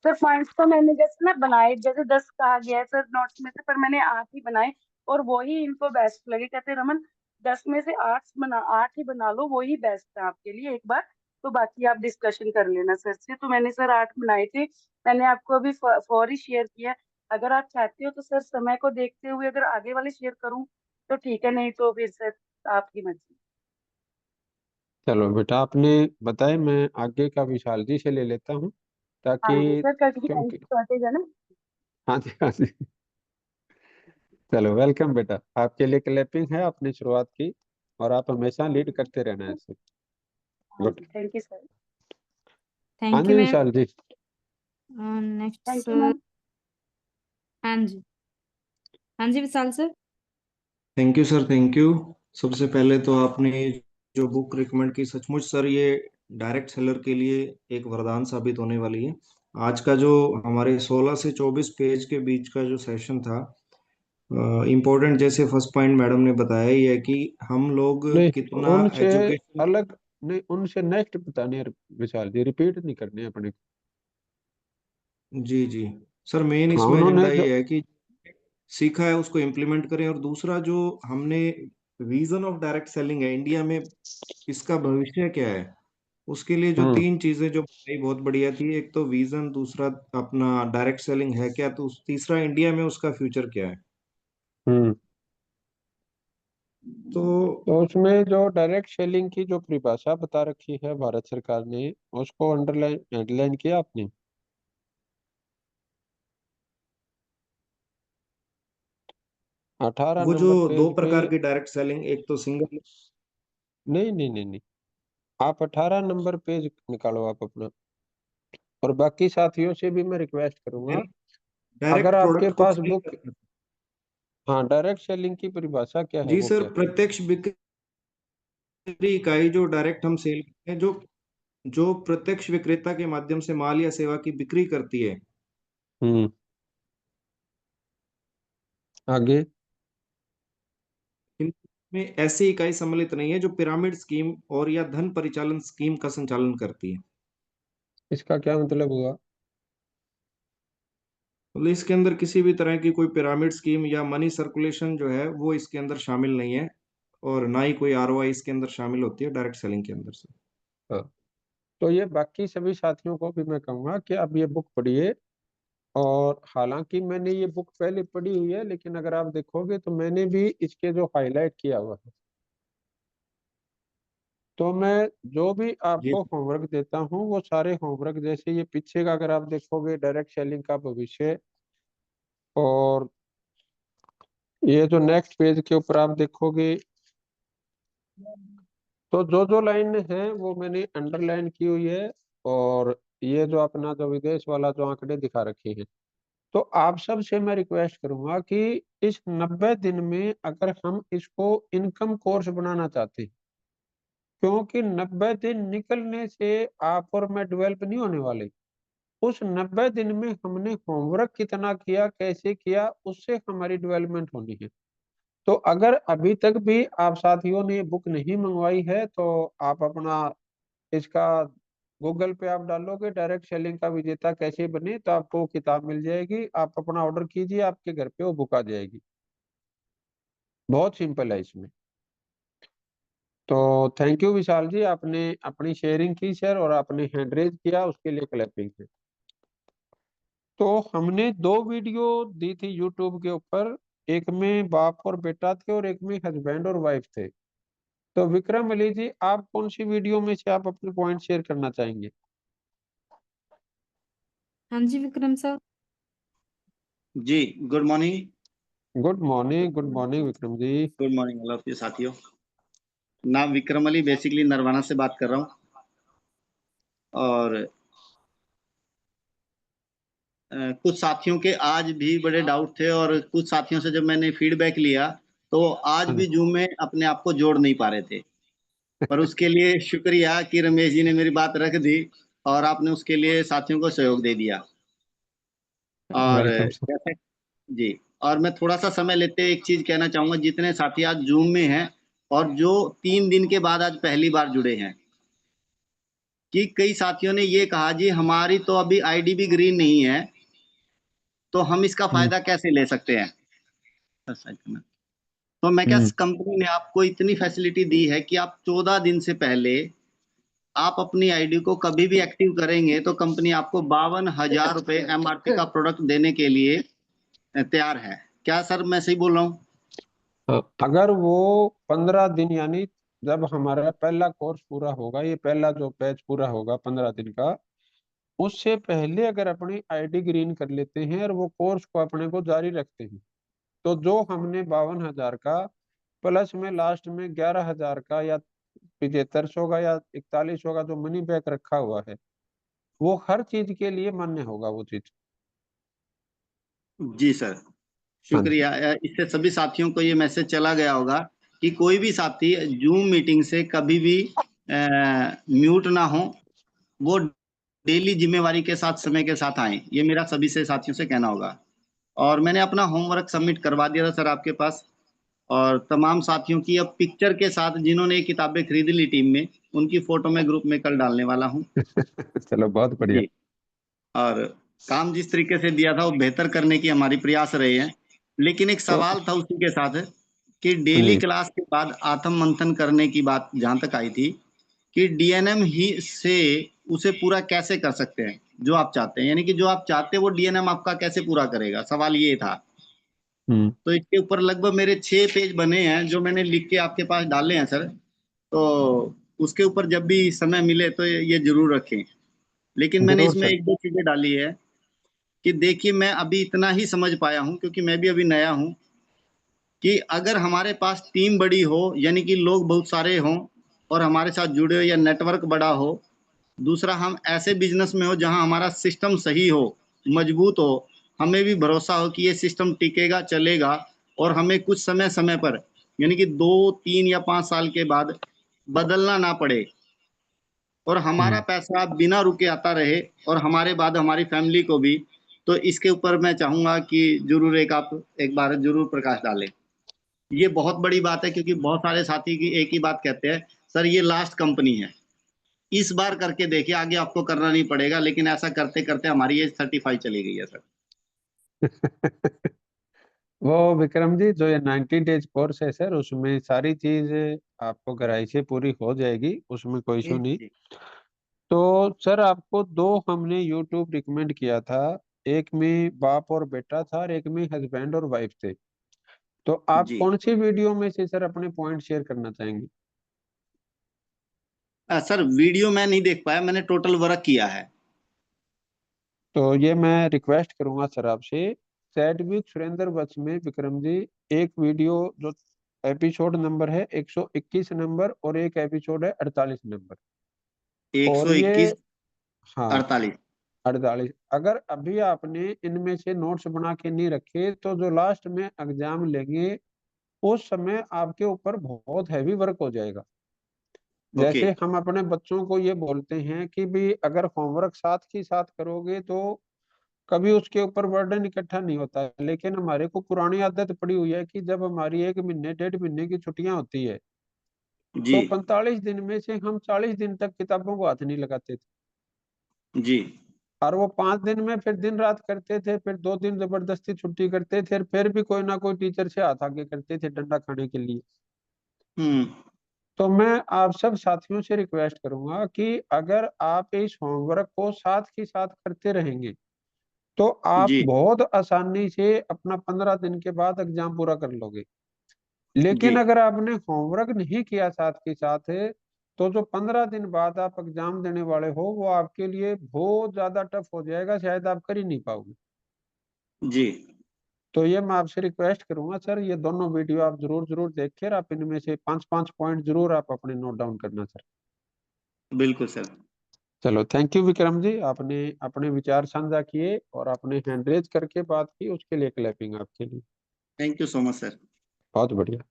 E: सर पॉइंट्स तो मैंने जैसे ना बनाए, जैसे 10 कहा गया है सर नोट्स में से, पर मैंने 8 ही बनाए, और वो ही इनको बेस्ट लगे, कहते रमन 10 में से 8 ही बना लो, वो ही बेस्ट है आपके लिए एक बार, तो बाकी आप डिस्कशन कर लेना सर से। तो मैंने सर 8 बनाए थे, मैंने आपको अभी फौरी शेयर किया। अगर आप चाहते हो तो सर समय को देखते हुए अगर आगे वाले शेयर करूं तो ठीक है, नहीं तो फिर सर आपकी मर्जी।
A: चलो बेटा आपने बताए, मैं आगे का विशाल जी से ले लेता हूँ
E: हाँ जी
A: ताकि,
E: सर, क्योंकि टाइम
A: क्योंकि
E: की शॉर्टेज है ना।
A: हाँ जी हाँ जी। चलो वेलकम बेटा, आपके लिए क्लैपिंग है, आपने शुरुआत की और आप हमेशा लीड करते रहना है ऐसे।
E: हाँ
A: गुड।
E: जी, थैंक यू सर।
A: हाँ
B: थैंक यू
A: जी
B: ma'am.
A: Vishal ji.
B: Next
E: thank you ma'am.
B: हाँ जी, हाँ जी Vishal sir.
F: Thank you sir, thank you. सबसे पहले तो आपने जो बुक रिकमेंड की, सचमुच सर ये डायरेक्ट सेलर के लिए एक वरदान साबित होने वाली है। आज का जो हमारे 16 से 24 पेज के बीच का जो सेशन था, इम्पोर्टेंट, जैसे फर्स्ट पॉइंट मैडम ने बताया ही है कि हम लोग
A: नहीं
F: कितना
A: उनसे
F: एजुकेशन।
A: अलग, नहीं उनसे नेक्स्ट बताने हैं विशाल जी, रिपीट नहीं करने अपने को।
F: जी जी सर, मेन
A: हाँ
F: इसमें
A: उन्होंने
F: एजेंडा
A: जो,
F: ये है कि सीखा है उसको इम्प्लीमेंट करें, और दूसरा जो हमने विजन ऑफ डायरेक्ट सेलिंग है इंडिया में, इसका भविष्य क्या है, उसके लिए जो
A: हम्म
F: 3 चीजें जो बताई बहुत बढ़िया थी। एक तो विजन, दूसरा अपना डायरेक्ट सेलिंग है क्या, तो तीसरा इंडिया में उसका फ्यूचर क्या है।
A: हम्म।
F: तो
A: तो उसमें जो डायरेक्ट सेलिंग की जो परिभाषा बता रखी है भारत सरकार ने, उसको अंडरलाइन हेडलाइन किया आपने? 18
F: वो जो
A: नंबर
F: 2
A: पेज पे।
F: प्रकार की डायरेक्ट सेलिंग, एक तो सिंगल।
A: नहीं नहीं नहीं नहीं, आप 18 नंबर पेज निकालो आप अपना, और बाकी साथियों से भी मैं रिक्वेस्ट करूंगा, अगर
F: डायरेक्ट
A: आपके
F: प्रोडक्ट को
A: पास
F: सेल
A: बुक,
F: करना।
A: हाँ डायरेक्ट सेलिंग की परिभाषा क्या है
F: जी
A: वो
F: सर,
A: क्या है?
F: प्रत्यक्ष बिक्री इकाई जो डायरेक्ट हम सेल करते हैं, जो जो प्रत्यक्ष विक्रेता के माध्यम से माल या सेवा की बिक्री करती है।
A: हम्म। आगे।
F: इनमें ऐसी इकाई सम्मिलित नहीं है जो पिरामिड स्कीम और या धन परिचालन स्कीम का संचालन करती है।
A: इसका क्या मतलब हुआ?
F: मतलब इसके अंदर किसी भी तरह की कोई पिरामिड स्कीम या मनी सर्कुलेशन जो है वो इसके अंदर शामिल नहीं है, और ना ही कोई आरओआई इसके अंदर शामिल होती है डायरेक्ट सेलिंग के अंदर से।
A: हाँ, तो ये बाकी सभी साथियों को भी मैं कहूंगा कि आप ये बुक पढ़िए। और हालांकि मैंने ये बुक पहले पढ़ी हुई है, लेकिन अगर आप देखोगे तो मैंने भी इसके जो हाईलाइट किया हुआ है, तो मैं जो भी
F: जी
A: आपको होमवर्क देता हूँ वो सारे होमवर्क, जैसे ये पीछे का अगर आप देखोगे डायरेक्ट सेलिंग का भविष्य, और ये जो नेक्स्ट पेज के ऊपर आप देखोगे, तो जो जो लाइन है वो मैंने अंडरलाइन की हुई है। और ये जो अपना जो विदेश वाला जो आंकड़े दिखा रखे हैं, तो आप सब से मैं रिक्वेस्ट करूंगा कि इस 90 दिन में अगर हम इसको इनकम कोर्स बनाना चाहते हैं, क्योंकि 90 दिन निकलने से आप और मैं डेवलप नहीं होने वाले, उस 90 दिन में हमने होमवर्क कितना किया, कैसे किया, उससे हमारी डेवलपमेंट होनी है। तो अगर अभी तक भी आप साथियों ने बुक नहीं मंगवाई है, तो आप अपना इसका गूगल पे आप डालोगे डायरेक्ट सेलिंग का विजेता कैसे बने, तो आपको किताब मिल जाएगी, आप अपना ऑर्डर कीजिए, आपके घर पे वो बुक आ जाएगी। बहुत सिंपल है इसमें। तो थैंक यू विशाल जी, आपने अपनी शेयरिंग की सर, और आपने हैंड रेज किया, उसके लिए क्लैपिंग है। तो हमने 2 वीडियो दी थी यूट्यूब के ऊपर, एक में बाप और बेटा थे और एक में हस्बैंड और वाइफ थे। तो विक्रम अली जी, आप कौन सी वीडियो में से आप अपने पॉइंट शेयर करना चाहेंगे?
B: हाँ जी विक्रम सर।
G: जी, good morning.
A: Good morning Vikram ji.
G: Good morning all of you साथियों। नाम विक्रम अली, बेसिकली नरवाना से बात कर रहा हूँ। और कुछ साथियों के आज भी बड़े डाउट थे और कुछ साथियों से जब मैंने फीडबैक लिया तो आज भी जूम में अपने आप को जोड़ नहीं पा रहे थे। पर उसके लिए शुक्रिया कि रमेश जी ने मेरी बात रख दी और आपने उसके लिए साथियों को सहयोग दे दिया। और
A: वेलकम सर।
G: जैसे जी, और मैं थोड़ा सा समय लेते एक चीज कहना चाहूंगा, जितने साथी आज जूम में हैं और जो 3 दिन के बाद आज पहली बार जुड़े हैं, कि कई साथियों ने ये कहा जी हमारी तो अभी आईडी भी ग्रीन नहीं है, तो हम इसका फायदा कैसे ले सकते हैं। तो मैं क्या, कंपनी ने आपको इतनी फैसिलिटी दी है कि आप 14 दिन से पहले आप अपनी आईडी को कभी भी एक्टिव करेंगे तो कंपनी आपको 52,000 रुपए MRP का प्रोडक्ट देने के लिए तैयार है। क्या सर मैं सही बोल रहा हूँ?
A: अगर वो 15 दिन, यानी जब हमारा पहला कोर्स पूरा होगा, ये पहला जो बैच पूरा होगा 15 दिन का, उससे पहले अगर अपनी आईडी ग्रीन कर लेते हैं और वो कोर्स को अपने को जारी रखते हैं, तो जो हमने 52,000 का प्लस में लास्ट में 11,000 का या 7500 का या 4100 का जो मनी बैक रखा हुआ है, वो हर चीज के लिए मान्य होगा वो चीज।
G: जी सर, शुक्रिया। इससे सभी साथियों को ये मैसेज चला गया होगा कि कोई भी साथी जूम मीटिंग से कभी भी म्यूट ना हो, वो डेली जिम्मेवारी के साथ समय के साथ आए। ये मेरा सभी से साथियों से कहना होगा। और मैंने अपना होमवर्क सबमिट करवा दिया था सर आपके पास, और तमाम साथियों की अब पिक्चर के साथ जिन्होंने ये किताबें खरीद ली टीम में, उनकी फोटो मैं ग्रुप में कल डालने वाला हूँ।
A: चलो बहुत बढ़िया।
G: जी, और काम जिस तरीके से दिया था वो बेहतर करने की हमारी प्रयास रहे हैं। लेकिन एक सवाल था उसी के साथ कि डेली क्लास के बाद आत्म मंथन करने की बात जहां तक आई थी कि डीएनएम ही से उसे पूरा कैसे कर सकते हैं जो आप चाहते हैं, यानी कि जो आप चाहते हैं वो डीएनएम आपका कैसे पूरा करेगा, सवाल ये था। तो इसके ऊपर लगभग मेरे 6 पेज बने हैं जो मैंने लिख के आपके पास डाले हैं सर। तो उसके ऊपर जब भी समय मिले तो ये जरूर रखें। लेकिन मैंने
A: जरूर
G: इसमें
A: सर।
G: 1-2 चीजें डाली है कि देखिए मैं अभी इतना ही समझ पाया हूं क्योंकि मैं भी अभी नया हूं, कि अगर हमारे पास टीम बड़ी हो यानी कि लोग बहुत सारे हों और हमारे साथ जुड़े हो या नेटवर्क बड़ा हो, दूसरा हम ऐसे बिजनेस में हो जहां हमारा सिस्टम सही हो, मजबूत हो, हमें भी भरोसा हो कि ये सिस्टम टिकेगा चलेगा और हमें कुछ समय समय पर यानी कि 2, 3 या 5 साल के बाद बदलना ना पड़े और हमारा पैसा बिना रुके आता रहे और हमारे बाद हमारी फैमिली को भी। तो इसके ऊपर मैं चाहूंगा कि जरूर आप एक बार जरूर प्रकाश डालें। ये बहुत बड़ी बात है क्योंकि बहुत सारे साथी की एक ही बात कहते हैं, सर ये लास्ट कंपनी है, इस बार करके देखिए आगे आपको करना नहीं पड़ेगा। लेकिन ऐसा करते करते हमारी एज 35 चली गई है सर।
A: वो विक्रम जी, जो ये 90 डेज कोर्स है सर, उसमें सारी चीज आपको गहराई से पूरी हो जाएगी, उसमें कोई इशू नहीं।
G: जी
A: तो सर आपको दो हमने यूट्यूब रिकमेंड किया था, एक में बाप और बेटा था और एक में हस्बैंड और वाइफ थे। तो आप
G: जी
A: कौन सी वीडियो में से सर अपने पॉइंट शेयर करना चाहेंगे?
G: सर वीडियो मैं नहीं देख पाया, मैंने टोटल वर्क किया है।
A: तो ये मैं रिक्वेस्ट करूंगा सर आपसे, सैडविक सुरेंद्र वत्स में विक्रम जी एक वीडियो जो एपिसोड नंबर है 121 नंबर और एक एपिसोड है 48 नंबर। और ये
G: 121
A: हाँ
G: 48।
A: 48, अगर अभी आपने इनमें से नोट्स बना के नहीं रखे तो जो लास्ट में एग्जाम लेंगे उस समय आपके ऊपर बहुत हैवी वर्क हो जाएगा।
G: ओके।
A: जैसे हम अपने बच्चों को ये बोलते हैं कि भी अगर होमवर्क साथ ही साथ करोगे तो कभी उसके ऊपर बर्डन इकट्ठा नहीं होता, लेकिन हमारे को पुरानी आदत पड़ी हुई है कि जब हमारी 1 महीने 1.5 महीने की छुट्टियां होती है
G: जी
A: तो 45 दिन में से हम 40 दिन तक किताबों को हाथ नहीं लगाते थे।
G: जी।
A: और वो 5 दिन में फिर दिन रात करते थे, फिर 2 दिन जबरदस्ती छुट्टी करते थे, फिर भी कोई ना कोई टीचर से हाथ आगे करते थे डंडा खाने के लिए।
G: हम्म।
A: तो मैं आप सब साथियों से रिक्वेस्ट करूंगा कि अगर आप इस होमवर्क को साथ ही साथ करते रहेंगे तो आप
G: जी
A: बहुत आसानी से अपना 15 दिन के बाद एग्जाम पूरा कर लोगे।
G: जी
A: लेकिन अगर आपने होमवर्क नहीं किया साथ के साथ तो जो 15 दिन बाद आप एग्जाम देने वाले हो वो आपके लिए बहुत ज्यादा टफ हो जाएगा, शायद आप कर ही नहीं पाओगे।
G: जी।
A: तो ये मैं आपसे रिक्वेस्ट करूंगा सर, ये दोनों वीडियो आप जरूर जरूर देखिए और आप इनमें से 5-5 पॉइंट जरूर आप अपने नोट डाउन करना सर।
G: बिल्कुल सर।
A: चलो, थैंक यू विक्रम जी, आपने अपने विचार साझा किए और आपने हैंड रेज करके बात की, उसके लिए क्लैपिंग आपके लिए।
G: Thank you so much sir.
A: बहुत बढ़िया।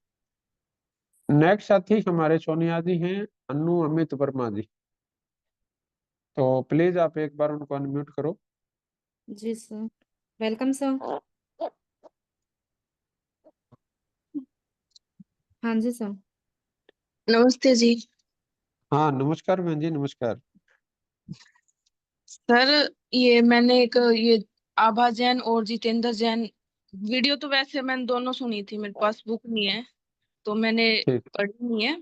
A: नेक्स्ट साथी हमारे सोनिया जी हैं, अन्नू अमित वर्मा जी। तो प्लीज आप एक बार उनको अनम्यूट करो।
B: जी सर, वेलकम सर। हाँ जी सर।
H: नमस्ते जी।
A: हाँ नमस्कार बहन जी, नमस्कार।
H: सर ये मैंने एक ये आभा जैन और जितेंद्र जैन वीडियो, तो वैसे मैंने दोनों सुनी थी, मेरे पास बुक नहीं है तो मैंने
A: ठीक।
H: पढ़ी नहीं है।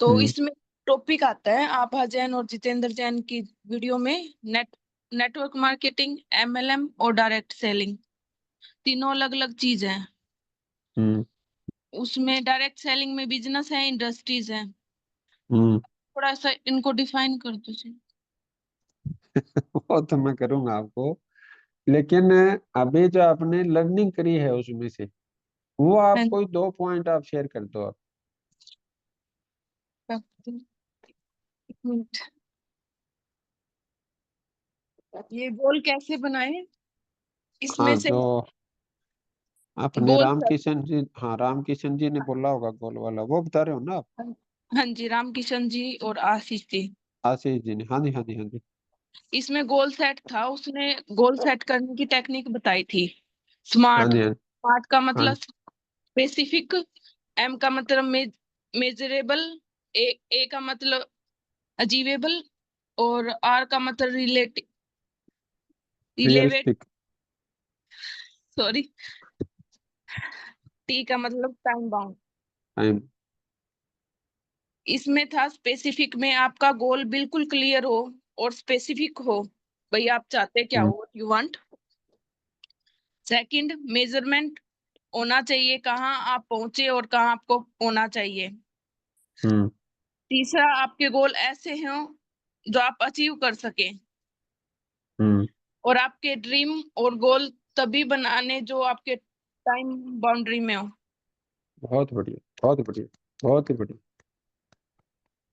H: तो
A: हम्म।
H: इसमें टॉपिक आता है आभा जैन और जितेंद्र जैन की वीडियो में नेटवर्क मार्केटिंग, एमएलएम और डायरेक्ट सेलिंग, तीनों अलग अलग चीज है।
A: हम्म।
H: उसमें डायरेक्ट सेलिंग में बिजनेस है, इंडस्ट्रीज है।
A: हम्म।
H: थोड़ा सा इनको डिफाइन कर दो जी।
A: वो तो मैं करूंगा आपको, लेकिन अभी जो आपने लर्निंग करी है उसमें से वो आप
H: हाँ,
A: कोई 2 पॉइंट आप शेयर कर दो आप।
H: एक मिनट। ये गोल कैसे बनाए
A: हाँ
H: इसमें से?
A: जो आपने
H: गोल
A: राम
H: सर।
A: किशन जी, हाँ राम किशन जी ने बोला होगा गोल वाला, वो बता रहे हो ना आप?
H: हाँ जी, राम किशन जी और आशीष जी।
A: आशीष जी ने, हाँ जी हाँ जी हाँ जी।
H: इसमें गोल सेट था, उसने गोल सेट करने की टेक्निक बताई थी।
A: हाँ
H: स्मार्ट।
A: जी हाँ जी।
H: स्मार्ट का
A: हाँ
H: मतलब स्पेसिफिक, एम का मतलब मेजरेबल, ए का मतलब अचीवेबल, और आर का मतलब रिलेवेट,
A: रियलिस्टिक।
H: सॉरी, टी का मतलब टाइम बाउंड।
A: टाइम।
H: इसमें था स्पेसिफिक में आपका गोल बिल्कुल क्लियर हो और स्पेसिफिक हो, भाई आप चाहते क्या हो, what you want. Second, measurement होना चाहिए, कहाँ आप पहुंचे और कहाँ आपको होना चाहिए।
A: हम्म।
H: तीसरा, आपके गोल ऐसे हों जो आप अचीव कर सके।
A: हम्म।
H: और आपके ड्रीम और गोल तभी बनाने जो आपके टाइम बाउंड्री में हो।
A: बहुत बढ़िया, बहुत बढ़िया, बहुत ही बढ़िया।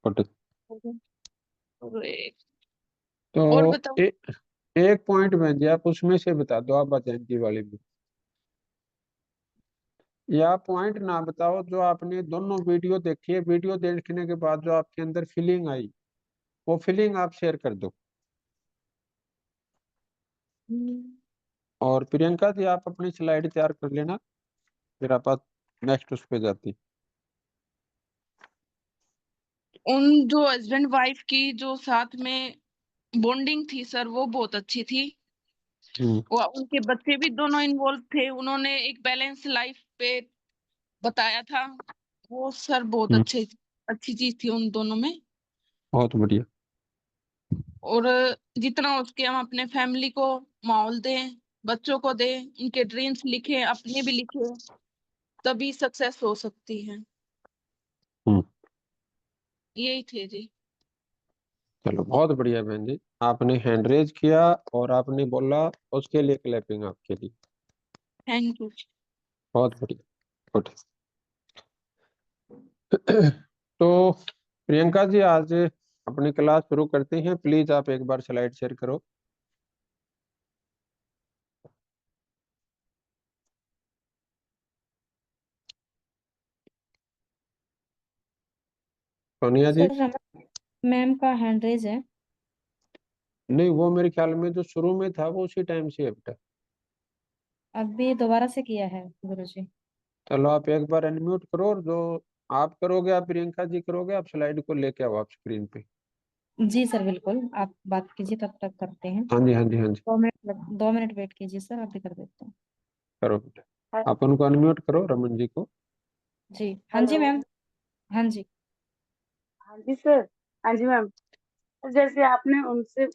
A: गुड।
H: और
A: तो
H: बताओ।
A: एक पॉइंट में जी आप उसमें से बता दो, आप जयंती वाले में, या पॉइंट ना बताओ, जो आपने दोनों वीडियो देखी है, वीडियो देखने के बाद जो आपके अंदर फीलिंग आई, वो फीलिंग आप शेयर कर दो। और प्रियंका जी आप अपनी स्लाइड तैयार कर लेना, फिर आप नेक्स्ट उस पे जाती।
H: उन जो हस्बैंड वाइफ की जो साथ में बॉन्डिंग थी सर, वो बहुत अच्छी थी।
A: हम्म।
H: वो उनके बच्चे भी दोनों इन्वॉल्व थे, उन्होंने एक बैलेंस लाइफ पे बताया था। वो सर बहुत
A: हम्म।
H: अच्छी चीज थी उन दोनों में।
A: बहुत बढ़िया।
H: और जितना हो सके हम अपने फैमिली को माहौल दें, बच्चों को दें, उनके ड्रीम्स लिखें, अपने भी लिखें, तभी सक्सेस हो सकती है।
A: हम्म।
H: यही थे जी।
A: चलो बहुत बढ़िया बहन जी, आपने हैंड रेज किया और आपने बोला, उसके लिए क्लैपिंग आपके लिए।
H: Thank you.
A: बहुत बढ़िया। गुड। तो प्रियंका जी आज अपनी क्लास शुरू करते हैं, प्लीज आप एक बार स्लाइड शेयर करो। सोनिया जी।
B: सर मैम का हैंड रेज है।
A: नहीं, वो मेरे ख्याल में जो शुरू में था वो उसी टाइम से है बेटा।
B: अभी दोबारा से किया है गुरुजी।
A: चलो आप एक बार अनम्यूट करो, और जो आप करोगे, आप प्रियंका जी करोगे, आप स्लाइड को लेके आओ आप स्क्रीन पे।
B: जी सर बिल्कुल, आप बात कीजिए तब तक करते हैं।
A: हाँ जी हाँ जी हाँ जी।
B: 2 मिनट वेट कीजिए सर, अभी कर देते हैं।
A: करो बेटा, आप उनको अनम्यूट करो, रमन जी को।
B: जी हाँ जी
E: हेलो।
B: मैम। हाँ जी।
E: हाँ जी सर। हाँ जी मैम। जैसे आपने उनसे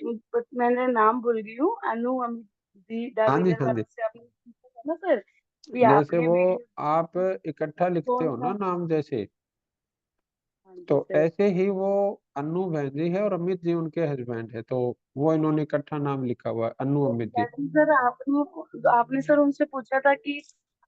E: मैंने नाम भूल गई हूँ, अनु अमित जी
A: हाँ जी
E: डाविनर
A: हाँ जी।
E: वालों से आपने पूछा था ना सर, भी
A: जैसे
E: आपने
A: वो
E: वीडियो
A: आप इकट्ठा लिखते
E: कौन
A: हो
E: सा।
A: ना नाम जैसे,
E: हाँ जी
A: तो
E: सर।
A: ऐसे ही वो अन्नू बहन जी है और अमित जी उनके हस्बैंड है, तो वो इन्होंने इकट्ठा नाम लिखा हुआ है, अन्नू अमित जी।
E: एग्जैक्टली सर, आपने सर उनसे पूछा था कि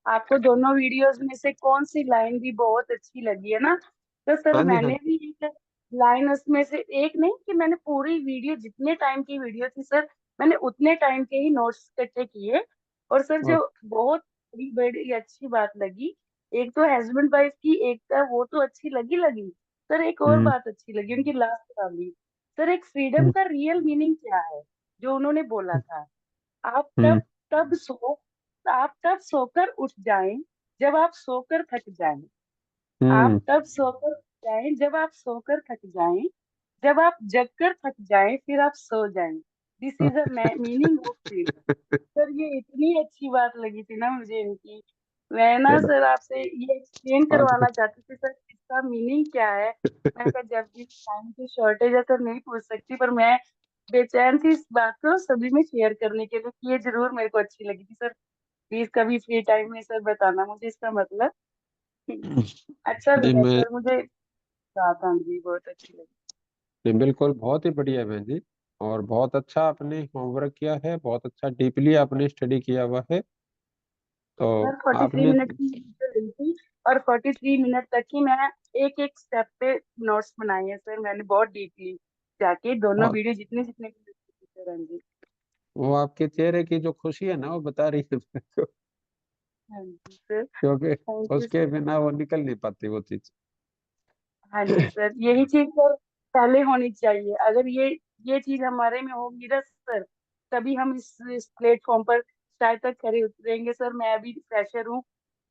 E: आपको दोनों वीडियोस में से कौन सी लाइन भी बहुत अच्छी लगी है ना, तो सर
A: हाँ जी, हाँ
E: मैंने भी एक लाइन उसमें से एक नहीं कि मैंने पूरी वीडियो, जितने टाइम की वीडियो थी सर, मैंने उतने टाइम के ही नोट्स इकट्ठे किए। और सर
A: जी।
E: जो बहुत बड़ी बड़ी अच्छी बात लगी, एक तो हस्बैंड वाइफ की एकता, वो तो अच्छी लगी सर। एक और
A: हम्म,
E: बात अच्छी लगी उनकी लास्ट वाली, सर एक फ्रीडम
A: हम्म,
E: का रियल मीनिंग क्या है जो उन्होंने बोला था। आप
A: हम्म,
E: तब सो आप तब सोकर उठ जाएं जब आप सोकर थक जाएं। आप
A: हम्म,
E: तब सोकर उठ जाएं जब आप सोकर थक जाएं। जब आप जगकर थक जाएं फिर आप सो जाएं। This is a meaning of freedom. Sir ये इतनी अच्छी बात लगी थी ना मुझे इनकी। मैं ना
A: चलो,
E: सर आपसे ये एक्सप्लेन
A: आज
E: करवाना चाहती थी सर, इसका मीनिंग क्या है। मैं कहा जब भी टाइम की शॉर्टेज है सर नहीं पूछ सकती, पर मैं बेचैन थी इस बात को सभी में शेयर करने के लिए कि ये जरूर मेरे को अच्छी लगी थी सर। प्लीज कभी फ्री टाइम में सर बताना मुझे इसका मतलब। अच्छा
A: जी
E: लगा
A: मैं
E: सर मुझे, बात हाँ जी बहुत अच्छी लगी।
A: जी, बिल्कुल बहुत ही बढ़िया बहन जी। और बहुत अच्छा आपने होमवर्क किया है, बहुत अच्छा डीपली आपने स्टडी किया हुआ है। तो
E: सर 43
A: आपने
E: मिनट की वीडियो ली थी, और 43 मिनट तक ही मैं एक एक स्टेप पे नोट्स बनाए हैं सर मैंने, बहुत डीपली जाके दोनों
A: बहुत,
E: वीडियो जितने जितने भी देखी थी सर। हाँ जी।
A: वो आपके चेहरे की जो खुशी है ना वो बता रही है मेरे को,
E: हाँ जी सर।
A: क्योंकि
E: थैंक यू
A: उसके
E: सर।
A: बिना वो निकल नहीं पाती वो चीज।
E: हाँ जी सर, यही चीज सर पहले होनी चाहिए। अगर ये चीज हमारे में होगी ना सर, तभी हम इस प्लेटफॉर्म पर शायद तक खरे उतरेंगे सर। मैं अभी फ्रेशर हूँ,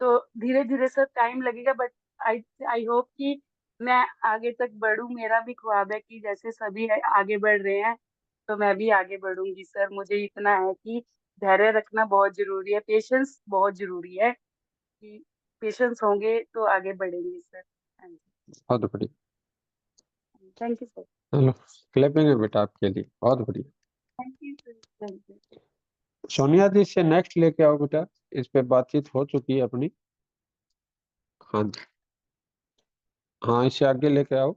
E: तो धीरे धीरे सर टाइम लगेगा, बट आई आई होप कि मैं आगे तक बढ़ूं। मेरा भी ख्वाब है कि जैसे सभी आगे बढ़ रहे हैं, तो मैं भी आगे बढ़ूंगी सर। मुझे इतना है कि धैर्य रखना बहुत जरूरी है, पेशेंस बहुत जरूरी है, कि पेशेंस होंगे तो आगे बढ़ेंगे सर। हाँ जी।
A: बहुत बढ़िया।
E: Thank you sir.
A: चलो, क्लैपिंग है बेटा आपके लिए, बहुत बढ़िया।
E: Thank you sir. Thank you.
A: Sonia ji से नेक्स्ट लेके आओ बेटा, इस पे बातचीत हो चुकी है अपनी। हाँ जी, हाँ इससे आगे लेके आओ।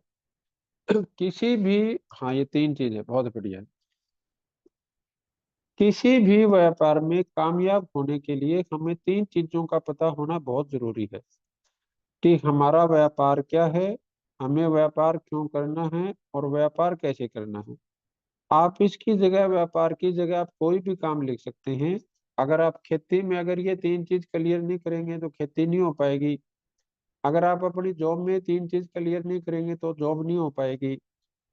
A: किसी भी, हाँ ये तीन चीजें बहुत बढ़िया है। किसी भी व्यापार में कामयाब होने के लिए हमें तीन चीजों का पता होना बहुत जरूरी है कि हमारा व्यापार क्या है, हमें व्यापार क्यों करना है और व्यापार कैसे करना है। आप इसकी जगह, व्यापार की जगह आप कोई भी काम लिख सकते हैं। अगर आप खेती में अगर ये तीन चीज क्लियर नहीं करेंगे तो खेती नहीं हो पाएगी। अगर आप अपनी जॉब में तीन चीज क्लियर नहीं करेंगे तो जॉब नहीं हो पाएगी।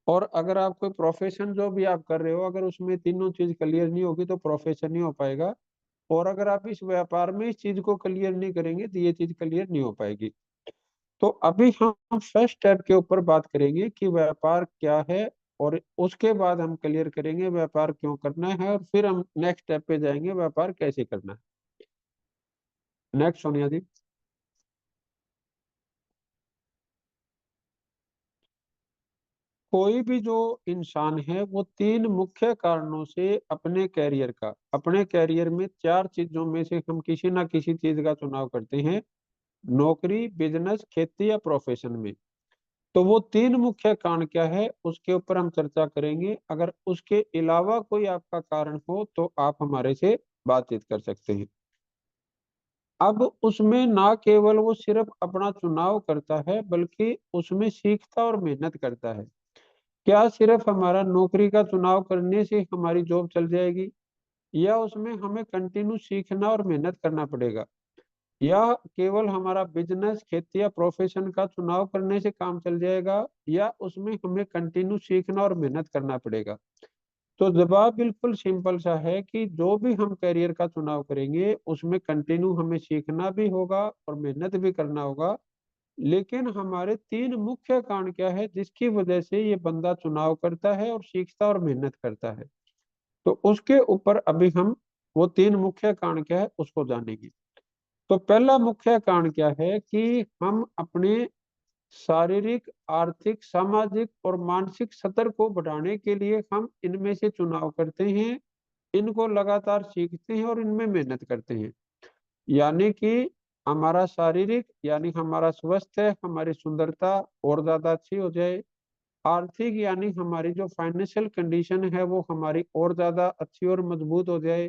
A: और अगर आप कोई प्रोफेशन जो भी आप कर रहे हो, अगर उसमें तीनों चीज क्लियर नहीं होगी तो प्रोफेशन नहीं हो पाएगा। और अगर आप इस व्यापार में इस चीज को क्लियर नहीं करेंगे तो ये चीज क्लियर नहीं हो पाएगी। तो अभी हम फर्स्ट स्टेप के ऊपर बात करेंगे कि व्यापार क्या है, और उसके बाद हम क्लियर करेंगे व्यापार क्यों करना है, और फिर हम नेक्स्ट स्टेप पे जाएंगे व्यापार कैसे करना है। नेक्स्ट सोनिया जी। कोई भी जो इंसान है वो तीन मुख्य कारणों से अपने कैरियर में चार चीजों में से हम किसी ना किसी चीज का चुनाव करते हैं। नौकरी, बिजनेस, खेती या प्रोफेशन में। तो वो तीन मुख्य कारण क्या है उसके ऊपर हम चर्चा करेंगे। अगर उसके अलावा कोई आपका कारण हो तो आप हमारे से बातचीत कर सकते हैं। अब उसमें ना केवल वो सिर्फ अपना चुनाव करता है बल्कि उसमें सीखता और मेहनत करता है। क्या सिर्फ हमारा नौकरी का चुनाव करने से हमारी जॉब चल जाएगी, या उसमें हमें कंटिन्यू सीखना और मेहनत करना पड़ेगा, या केवल हमारा बिजनेस, खेती या प्रोफेशन का चुनाव करने से काम चल जाएगा, या उसमें हमें कंटिन्यू सीखना और मेहनत करना पड़ेगा। तो जवाब बिल्कुल सिंपल सा है कि जो भी हम करियर का चुनाव करेंगे उसमें कंटिन्यू हमें सीखना भी होगा और मेहनत भी करना होगा। लेकिन हमारे तीन मुख्य कारण क्या है जिसकी वजह से ये बंदा चुनाव करता है और सीखता और मेहनत करता है, तो उसके ऊपर अभी हम वो तीन मुख्य कारण क्या है उसको जानेंगे। तो पहला मुख्य कारण क्या है कि हम अपने शारीरिक, आर्थिक, सामाजिक और मानसिक स्तर को बढ़ाने के लिए हम इनमें से चुनाव करते हैं, इनको लगातार सीखते हैं और इनमें मेहनत करते हैं। यानी कि हमारा शारीरिक यानी हमारा स्वास्थ्य, हमारी सुंदरता और ज्यादा अच्छी हो जाए। आर्थिक यानी हमारी जो फाइनेंशियल कंडीशन है वो हमारी और ज्यादा अच्छी और मजबूत हो जाए।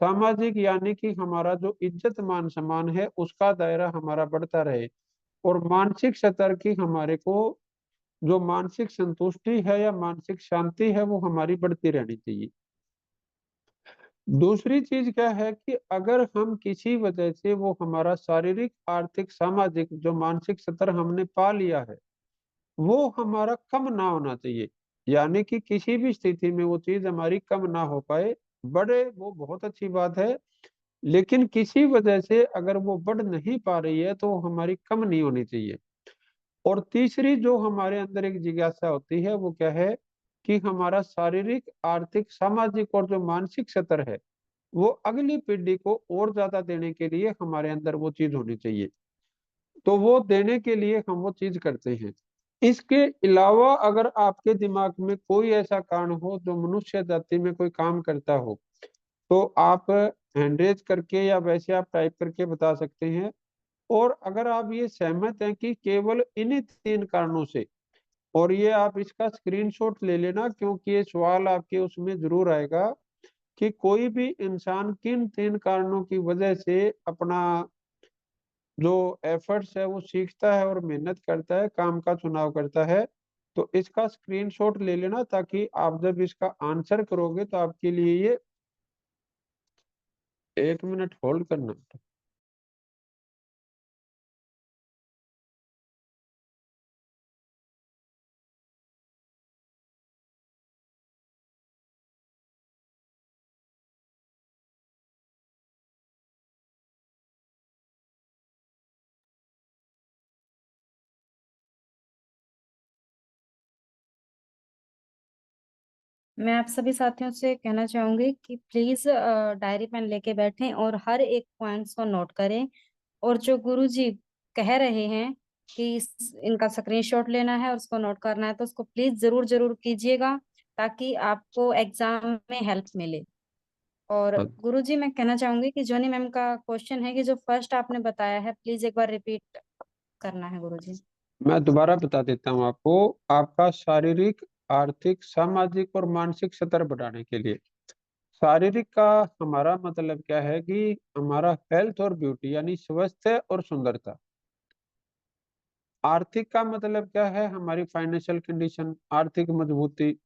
A: सामाजिक यानी कि हमारा जो इज्जत मान सम्मान है उसका दायरा हमारा बढ़ता रहे। और मानसिक स्तर की हमारे को जो मानसिक संतुष्टि है या मानसिक शांति है वो हमारी बढ़ती रहनी चाहिए। दूसरी चीज क्या है कि अगर हम किसी वजह से वो हमारा शारीरिक, आर्थिक, सामाजिक जो मानसिक स्तर हमने पा लिया है वो हमारा कम ना होना चाहिए। यानी कि किसी भी स्थिति में वो चीज हमारी कम ना हो पाए। बढ़े वो बहुत अच्छी बात है, लेकिन किसी वजह से अगर वो बढ़ नहीं पा रही है तो वो हमारी कम नहीं होनी चाहिए। और तीसरी जो हमारे अंदर एक जिज्ञासा होती है वो क्या है कि हमारा शारीरिक, आर्थिक, सामाजिक और जो मानसिक स्तर है वो अगली पीढ़ी को और ज्यादा देने के लिए हमारे अंदर वो चीज होनी चाहिए। तो वो देने के लिए हम वो चीज करते हैं। इसके अलावा अगर आपके दिमाग में कोई ऐसा कारण हो जो मनुष्य जाति में कोई काम करता हो तो आप हैंड रेज करके या वैसे आप टाइप करके बता सकते हैं। और अगर आप ये सहमत हैं कि केवल इन्हीं 3 कारणों से, और ये आप इसका स्क्रीनशॉट ले लेना क्योंकि ये सवाल आपके उसमें जरूर आएगा कि कोई भी इंसान किन 3 कारणों की वजह से अपना जो एफर्ट्स है वो सीखता है और मेहनत करता है, काम का चुनाव करता है। तो इसका स्क्रीनशॉट ले लेना ताकि आप जब इसका आंसर करोगे तो आपके लिए ये 1 मिनट होल्ड करना।
B: मैं आप सभी साथियों से कहना चाहूंगी कि प्लीज डायरी पेन लेके बैठें और हर एक पॉइंट्स को नोट करें। और जो गुरुजी कह रहे हैं कि इनका स्क्रीनशॉट लेना है और उसको नोट करना है तो उसको प्लीज जरूर जरूर कीजिएगा ताकि आपको एग्जाम में हेल्प मिले। और
A: हाँ,
B: गुरुजी मैं कहना चाहूंगी कि जोनी मैम का क्वेश्चन है कि जो फर्स्ट आपने बताया है प्लीज एक बार रिपीट करना है गुरुजी।
A: मैं दोबारा बता देता हूँ आपको। आपका शारीरिक, आर्थिक, सामाजिक और मानसिक स्तर बढ़ाने के लिए, शारीरिक का हमारा मतलब क्या है कि हमारा हेल्थ और ब्यूटी यानी स्वास्थ्य और सुंदरता। आर्थिक का मतलब क्या है, हमारी फाइनेंशियल कंडीशन, आर्थिक मजबूती।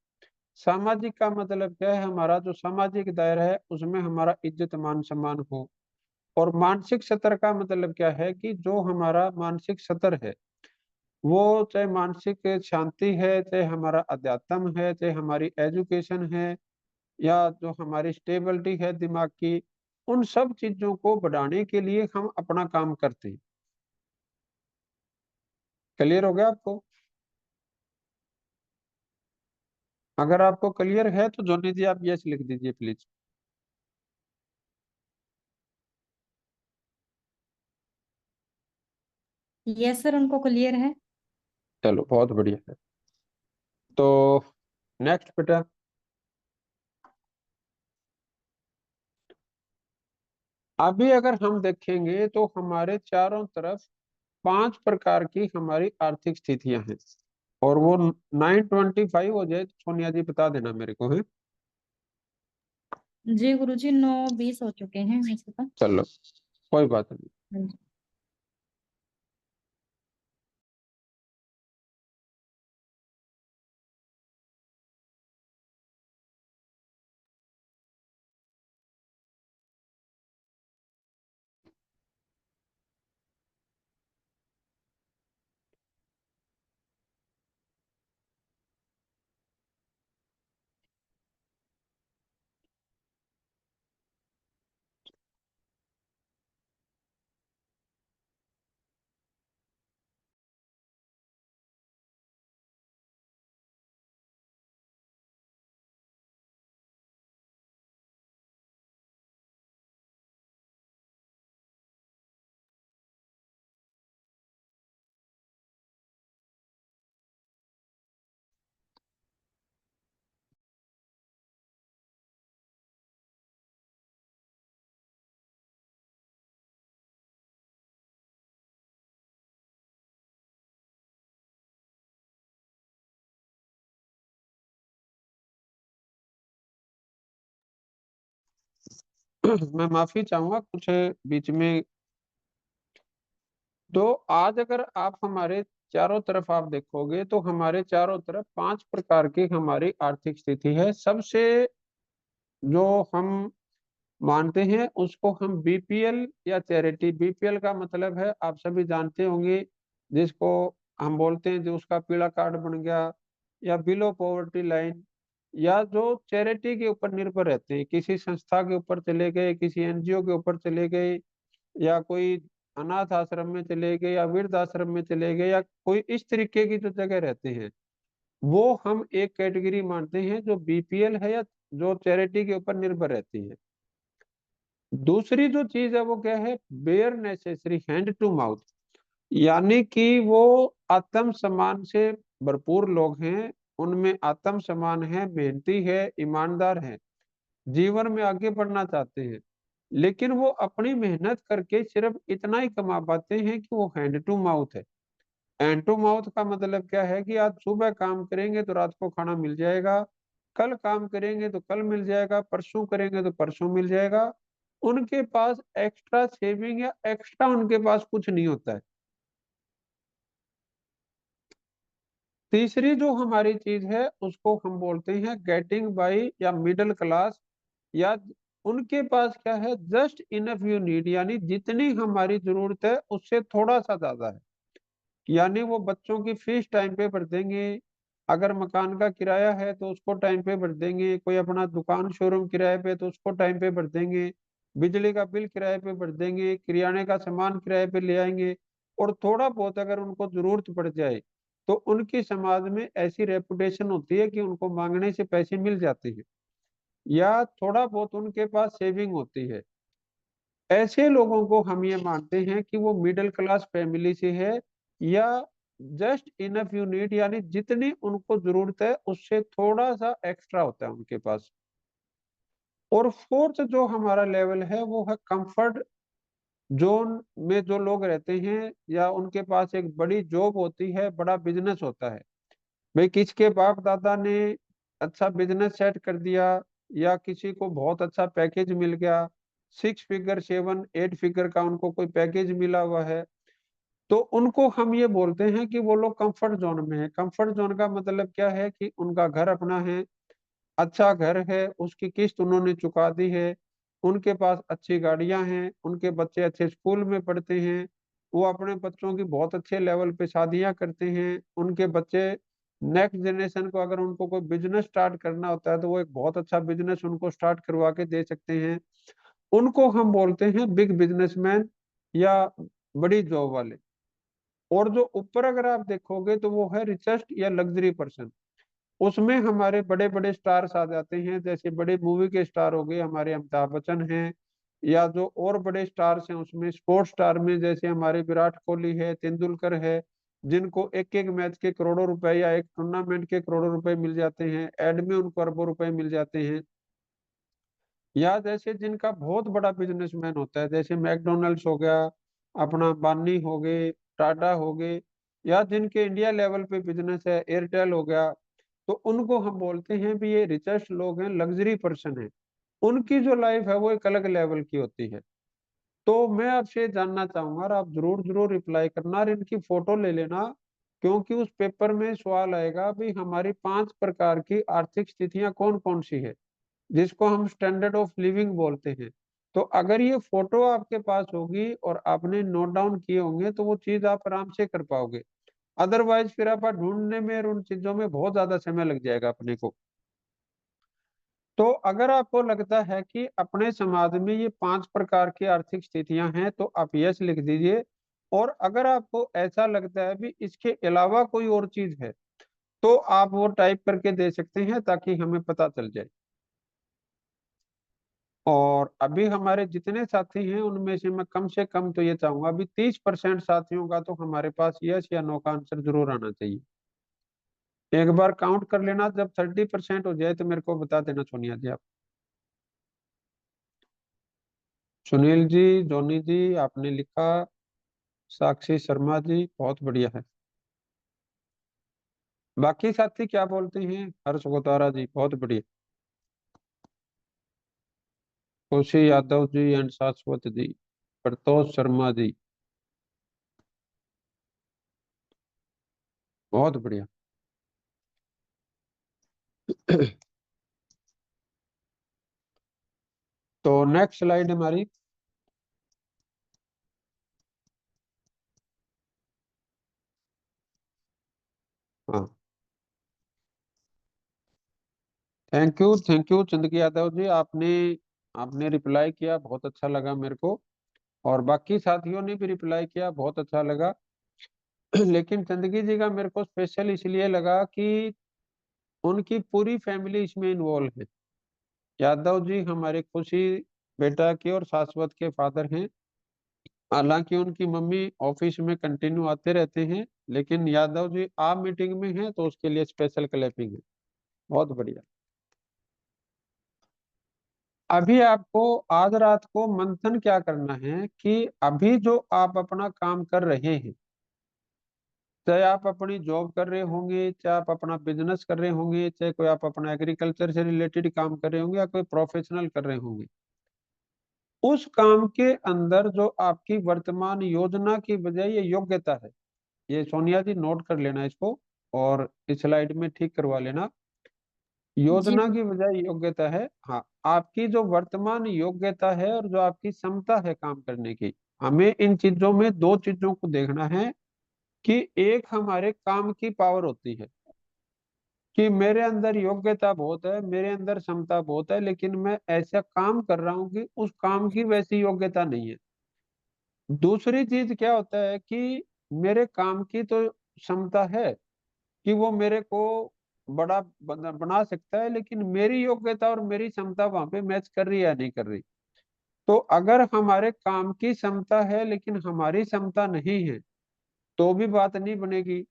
A: सामाजिक का मतलब क्या है, हमारा जो सामाजिक दायरा है उसमें हमारा इज्जत मान सम्मान हो। और मानसिक स्तर का मतलब क्या है कि जो हमारा मानसिक स्तर है वो चाहे मानसिक शांति है, चाहे हमारा अध्यात्म है, चाहे हमारी एजुकेशन है, या जो हमारी स्टेबिलिटी है दिमाग की, उन सब चीजों को बढ़ाने के लिए हम अपना काम करते हैं। क्लियर हो गया आपको? अगर आपको क्लियर है तो जोनी जी आप यस लिख दीजिए प्लीज।
B: यस सर, उनको क्लियर है।
A: चलो बहुत बढ़िया है। तो नेक्स्ट बेटा, अभी अगर हम देखेंगे तो हमारे चारों तरफ 5 प्रकार की हमारी आर्थिक स्थितियां हैं। और वो 9:25 हो जाए तो सोनिया जी बता देना मेरे को है।
B: जी गुरुजी 9:20 हो चुके हैं वैसे तो।
A: चलो कोई बात नहीं।
B: हाँ जी।
A: मैं माफी चाहूंगा कुछ बीच में। तो आज अगर आप हमारे चारों तरफ आप देखोगे तो हमारे चारों तरफ 5 प्रकार की हमारी आर्थिक स्थिति है। सबसे जो हम मानते हैं उसको हम बीपीएल या चैरिटी। बीपीएल का मतलब है आप सभी जानते होंगे, जिसको हम बोलते हैं जो उसका पीला कार्ड बन गया, या बिलो पॉवर्टी लाइन, या जो चैरिटी के ऊपर निर्भर रहते हैं, किसी संस्था के ऊपर चले गए, किसी एनजीओ के ऊपर चले गए, या कोई अनाथ आश्रम में चले गए, या वृद्ध आश्रम में चले गए, या कोई इस तरीके की जो जगह रहते हैं, वो हम एक कैटेगरी मानते हैं जो बीपीएल है या जो चैरिटी के ऊपर निर्भर रहती है। दूसरी जो चीज है वो क्या है, bare necessary hand to mouth, यानी कि वो आत्म सम्मान से भरपूर लोग हैं, उनमें आत्म सम्मान है, मेहनती है, ईमानदार है, जीवन में आगे बढ़ना चाहते हैं, लेकिन वो अपनी मेहनत करके सिर्फ इतना ही कमा पाते हैं कि वो हैंड टू माउथ है। हैंड टू माउथ का मतलब क्या है कि आज सुबह काम करेंगे तो रात को खाना मिल जाएगा, कल काम करेंगे तो कल मिल जाएगा, परसों करेंगे तो परसों मिल जाएगा। उनके पास एक्स्ट्रा सेविंग या एक्स्ट्रा उनके पास कुछ नहीं होता है। तीसरी जो हमारी चीज है उसको हम बोलते हैं गेटिंग बाई या मिडिल क्लास, या उनके पास क्या है, जस्ट इनफ यू नीड, यानी जितनी हमारी जरूरत है उससे थोड़ा सा ज्यादा है। यानी वो बच्चों की फीस टाइम पे भर देंगे, अगर मकान का किराया है तो उसको टाइम पे भर देंगे, कोई अपना दुकान शोरूम किराए पे तो उसको टाइम पे भर देंगे, बिजली का बिल किराए पे भर देंगे, किराने का सामान किराए पे ले आएंगे। और थोड़ा बहुत अगर उनको जरूरत पड़ जाए तो उनकी समाज में ऐसी रेपुटेशन होती है कि उनको मांगने से पैसे मिल जाते हैं, या थोड़ा बहुत उनके पास सेविंग होती है। ऐसे लोगों को हम ये मानते हैं कि वो मिडिल क्लास फैमिली से है, या जस्ट इनफ यू नीड, यानी जितनी उनको जरूरत है उससे थोड़ा सा एक्स्ट्रा होता है उनके पास। और फोर्थ जो हमारा लेवल है वो है कंफर्ट जोन में जो लोग रहते हैं, या उनके पास एक बड़ी जॉब होती है, बड़ा बिजनेस होता है। भाई किसके बाप दादा ने अच्छा बिजनेस सेट कर दिया, या किसी को बहुत अच्छा पैकेज मिल गया, 6 फिगर 7 8 फिगर का उनको कोई पैकेज मिला हुआ है, तो उनको हम ये बोलते हैं कि वो लोग कंफर्ट जोन में है। कंफर्ट जोन का मतलब क्या है कि उनका घर अपना है, अच्छा घर है, उसकी किस्त उन्होंने चुका दी है, उनके पास अच्छी गाड़ियां हैं, उनके बच्चे अच्छे स्कूल में पढ़ते हैं, वो अपने बच्चों की बहुत अच्छे लेवल पे शादियां करते हैं, उनके बच्चे नेक्स्ट जनरेशन को अगर उनको कोई बिजनेस स्टार्ट करना होता है तो वो एक बहुत अच्छा बिजनेस उनको स्टार्ट करवा के दे सकते हैं। उनको हम बोलते हैं बिग बिजनेसमैन या बड़ी जॉब वाले। और जो ऊपर अगर आप देखोगे तो वो है रिचेस्ट या लग्जरी पर्सन। उसमें हमारे बड़े बड़े स्टार्स आ जाते हैं, जैसे बड़े मूवी के स्टार हो गए हमारे अमिताभ बच्चन हैं, या जो और बड़े स्टार्स हैं उसमें स्पोर्ट्स स्टार में जैसे हमारे विराट कोहली है, तेंदुलकर है, जिनको एक एक मैच के करोड़ों रुपए या एक टूर्नामेंट के करोड़ों रुपए मिल जाते हैं, एड में उनको अरबों रुपए मिल जाते हैं। या जैसे जिनका बहुत बड़ा बिजनेसमैन होता है, जैसे मैकडोनल्ड्स हो गया, अपना अंबानी हो गए, टाटा हो गए, या जिनके इंडिया लेवल पे बिजनेस है, एयरटेल हो गया, तो उनको हम बोलते हैं भी ये रिचेस्ट लोग हैं, लग्जरी पर्सन है। उनकी जो लाइफ है वो एक अलग लेवल की होती है। तो मैं आपसे जानना चाहूंगा, और आप जरूर जरूर रिप्लाई करना और इनकी फोटो ले लेना, क्योंकि उस पेपर में सवाल आएगा भी हमारी 5 प्रकार की आर्थिक स्थितियां कौन कौन सी है, जिसको हम स्टैंडर्ड ऑफ लिविंग बोलते हैं। तो अगर ये फोटो आपके पास होगी और आपने नोट डाउन किए होंगे तो वो चीज आप आराम से कर पाओगे। अदरवाइज फिर आप ढूंढने में और उन चीजों में बहुत ज्यादा समय लग जाएगा अपने को। तो अगर आपको लगता है कि अपने समाज में ये 5 प्रकार की आर्थिक स्थितियां हैं तो आप यस लिख दीजिए। और अगर आपको ऐसा लगता है भी इसके अलावा कोई और चीज है तो आप वो टाइप करके दे सकते हैं ताकि हमें पता चल जाए। और अभी हमारे जितने साथी हैं उनमें से कम तो ये चाहूंगा, अभी 30% साथियों का तो हमारे पास यस या नो का आंसर जरूर आना चाहिए। एक बार काउंट कर लेना, जब 30% हो जाए तो मेरे को बता देना सोनिया जी आप। सुनील जी, जोनी जी आपने लिखा, साक्षी शर्मा जी बहुत बढ़िया है। बाकी साथी क्या बोलते हैं, हर्ष गोतारा जी बहुत बढ़िया। खुशी यादव जी एंड शाश्वत जी, प्रतोष शर्मा जी, बहुत बढ़िया। तो नेक्स्ट स्लाइड हमारी, हाँ, थैंक यू चंद्रकी यादव जी, आपने आपने रिप्लाई किया, बहुत अच्छा लगा मेरे को, और बाकी साथियों ने भी रिप्लाई किया, बहुत अच्छा लगा। लेकिन चंदगी जी का मेरे को स्पेशल इसलिए लगा कि उनकी पूरी फैमिली इसमें इन्वॉल्व है। यादव जी हमारे खुशी बेटा के और शाश्वत के फादर हैं। हालांकि उनकी मम्मी ऑफिस में कंटिन्यू आते रहते हैं, लेकिन यादव जी आप मीटिंग में हैं तो उसके लिए स्पेशल क्लैपिंग है। बहुत बढ़िया। अभी आपको आज रात को मंथन क्या करना है कि अभी जो आप अपना काम कर रहे हैं, चाहे आप अपनी जॉब कर रहे होंगे, चाहे आप अपना बिजनेस कर रहे होंगे, चाहे कोई आप अपना एग्रीकल्चर से रिलेटेड काम कर रहे होंगे, या कोई प्रोफेशनल कर रहे होंगे, उस काम के अंदर जो आपकी वर्तमान योजना की बजाय ये योग्यता है, ये सोनिया जी नोट कर लेना इसको और इस स्लाइड में ठीक करवा लेना।
B: जी
A: योजना की बजाय योग्यता है, हाँ, आपकी जो वर्तमान योग्यता है और जो आपकी क्षमता है काम करने की, हमें इन चीजों में दो चीजों को देखना है कि एक हमारे काम की पावर होती है कि मेरे अंदर योग्यता बहुत है, मेरे अंदर क्षमता बहुत है, लेकिन मैं ऐसा काम कर रहा हूँ कि उस काम की वैसी योग्यता नहीं है। दूसरी चीज क्या होता है कि मेरे काम की तो क्षमता है कि वो मेरे को बड़ा बना सकता है, लेकिन मेरी योग्यता और मेरी क्षमता वहां पे मैच कर रही है या नहीं कर रही। तो अगर हमारे काम की क्षमता है लेकिन हमारी क्षमता नहीं है तो भी बात नहीं बनेगी,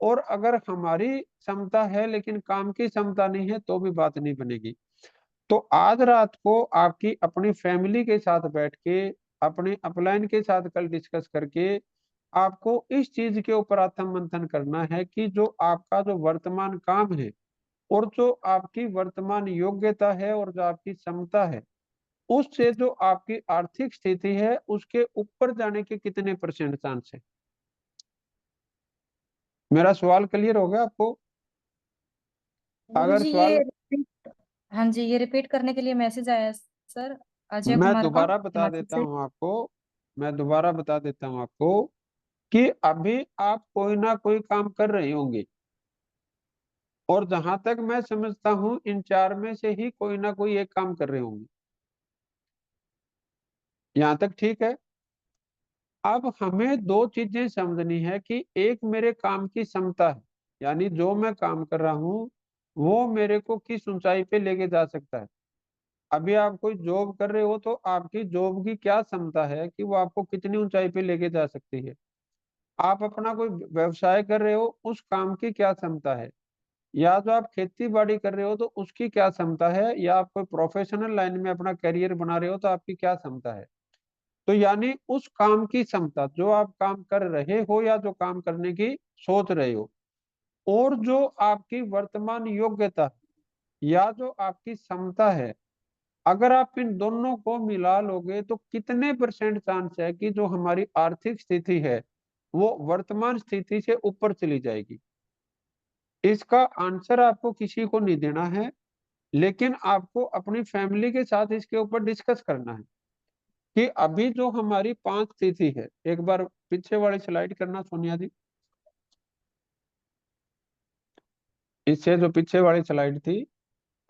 A: और अगर हमारी क्षमता है लेकिन काम की क्षमता नहीं है तो भी बात नहीं बनेगी। तो आज रात को आपकी अपनी फैमिली के साथ बैठ के, अपने अपलाइन के साथ कल डिस्कस करके, आपको इस चीज के ऊपर आत्म मंथन करना है कि जो आपका जो वर्तमान काम है और जो आपकी वर्तमान योग्यता है और जो आपकी क्षमता है, उससे जो आपकी आर्थिक स्थिति है उसके ऊपर जाने के कितने परसेंट चांस है। मेरा सवाल क्लियर हो गया आपको? अगर
B: गुरुजी ये
A: सवाल,
B: हाँ जी, ये रिपीट करने के लिए मैसेज आया है सर, अजय
A: मैं
B: कुमार का
A: दोबारा बता
B: हिमाचल
A: देता
B: से।
A: हूं आपको, मैं दोबारा बता देता हूं आपको कि अभी आप कोई ना कोई काम कर रहे होंगे, और जहां तक मैं समझता हूं इन चार में से ही कोई ना कोई एक काम कर रहे होंगे। यहाँ तक ठीक है। अब हमें दो चीजें समझनी है कि एक मेरे काम की क्षमता है, यानी जो मैं काम कर रहा हूँ वो मेरे को किस ऊंचाई पे लेके जा सकता है। अभी आप कोई जॉब कर रहे हो तो आपकी जॉब की क्या क्षमता है कि वो आपको कितनी ऊंचाई पे लेके जा सकती है। आप अपना कोई व्यवसाय कर रहे हो, उस काम की क्या क्षमता है, या जो आप खेती बाड़ी कर रहे हो तो उसकी क्या क्षमता है, या आप कोई प्रोफेशनल लाइन में अपना करियर बना रहे हो तो आपकी क्या क्षमता है। तो यानी उस काम की क्षमता, जो आप काम कर रहे हो या जो काम करने की सोच रहे हो, और जो आपकी वर्तमान योग्यता या जो आपकी क्षमता है, अगर आप इन दोनों को मिला लोगे तो कितने परसेंट चांस है कि जो हमारी आर्थिक स्थिति है वो वर्तमान स्थिति से ऊपर चली जाएगी। इसका आंसर आपको किसी को नहीं देना है, लेकिन आपको अपनी फैमिली के साथ इसके ऊपर डिस्कस करना है कि अभी जो हमारी पांच तिथि है, एक बार पीछे वाली स्लाइड करना सोनिया जी, इससे जो पीछे वाली स्लाइड थी,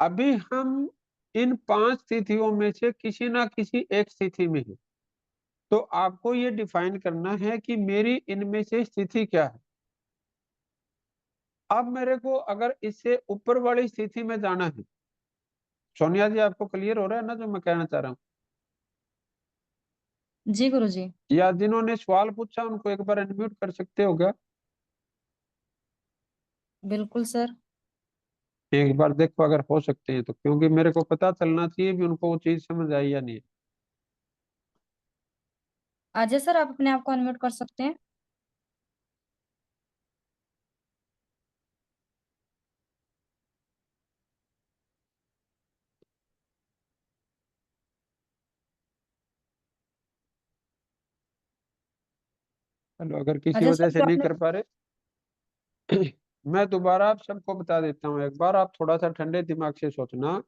A: अभी हम इन पांच तिथियों में से किसी ना किसी एक स्थिति में है। तो आपको ये डिफाइन करना है कि मेरी इनमें से स्थिति क्या है। अब मेरे को अगर इससे ऊपर वाली स्थिति में जाना है, सोनिया जी आपको क्लियर हो रहा है ना जो मैं कहना चाह रहा हूँ?
B: जी गुरुजी।
A: या जिन्होंने सवाल पूछा उनको एक बार अनम्यूट कर सकते हो क्या?
B: बिल्कुल सर।
A: एक बार देखो अगर हो सकते हैं तो, क्योंकि मेरे को पता चलना चाहिए भी उनको वो चीज समझ आई या नहीं।
B: अजय सर, आप अपने आप को अनम्यूट कर सकते हैं।
A: चलो, अगर किसी
B: अच्छा
A: वजह
B: सर,
A: से
B: जो
A: नहीं
B: आपने
A: कर पा रहे मैं दोबारा आप सबको बता देता हूँ एक बार, आप थोड़ा सा ठंडे दिमाग से सोचना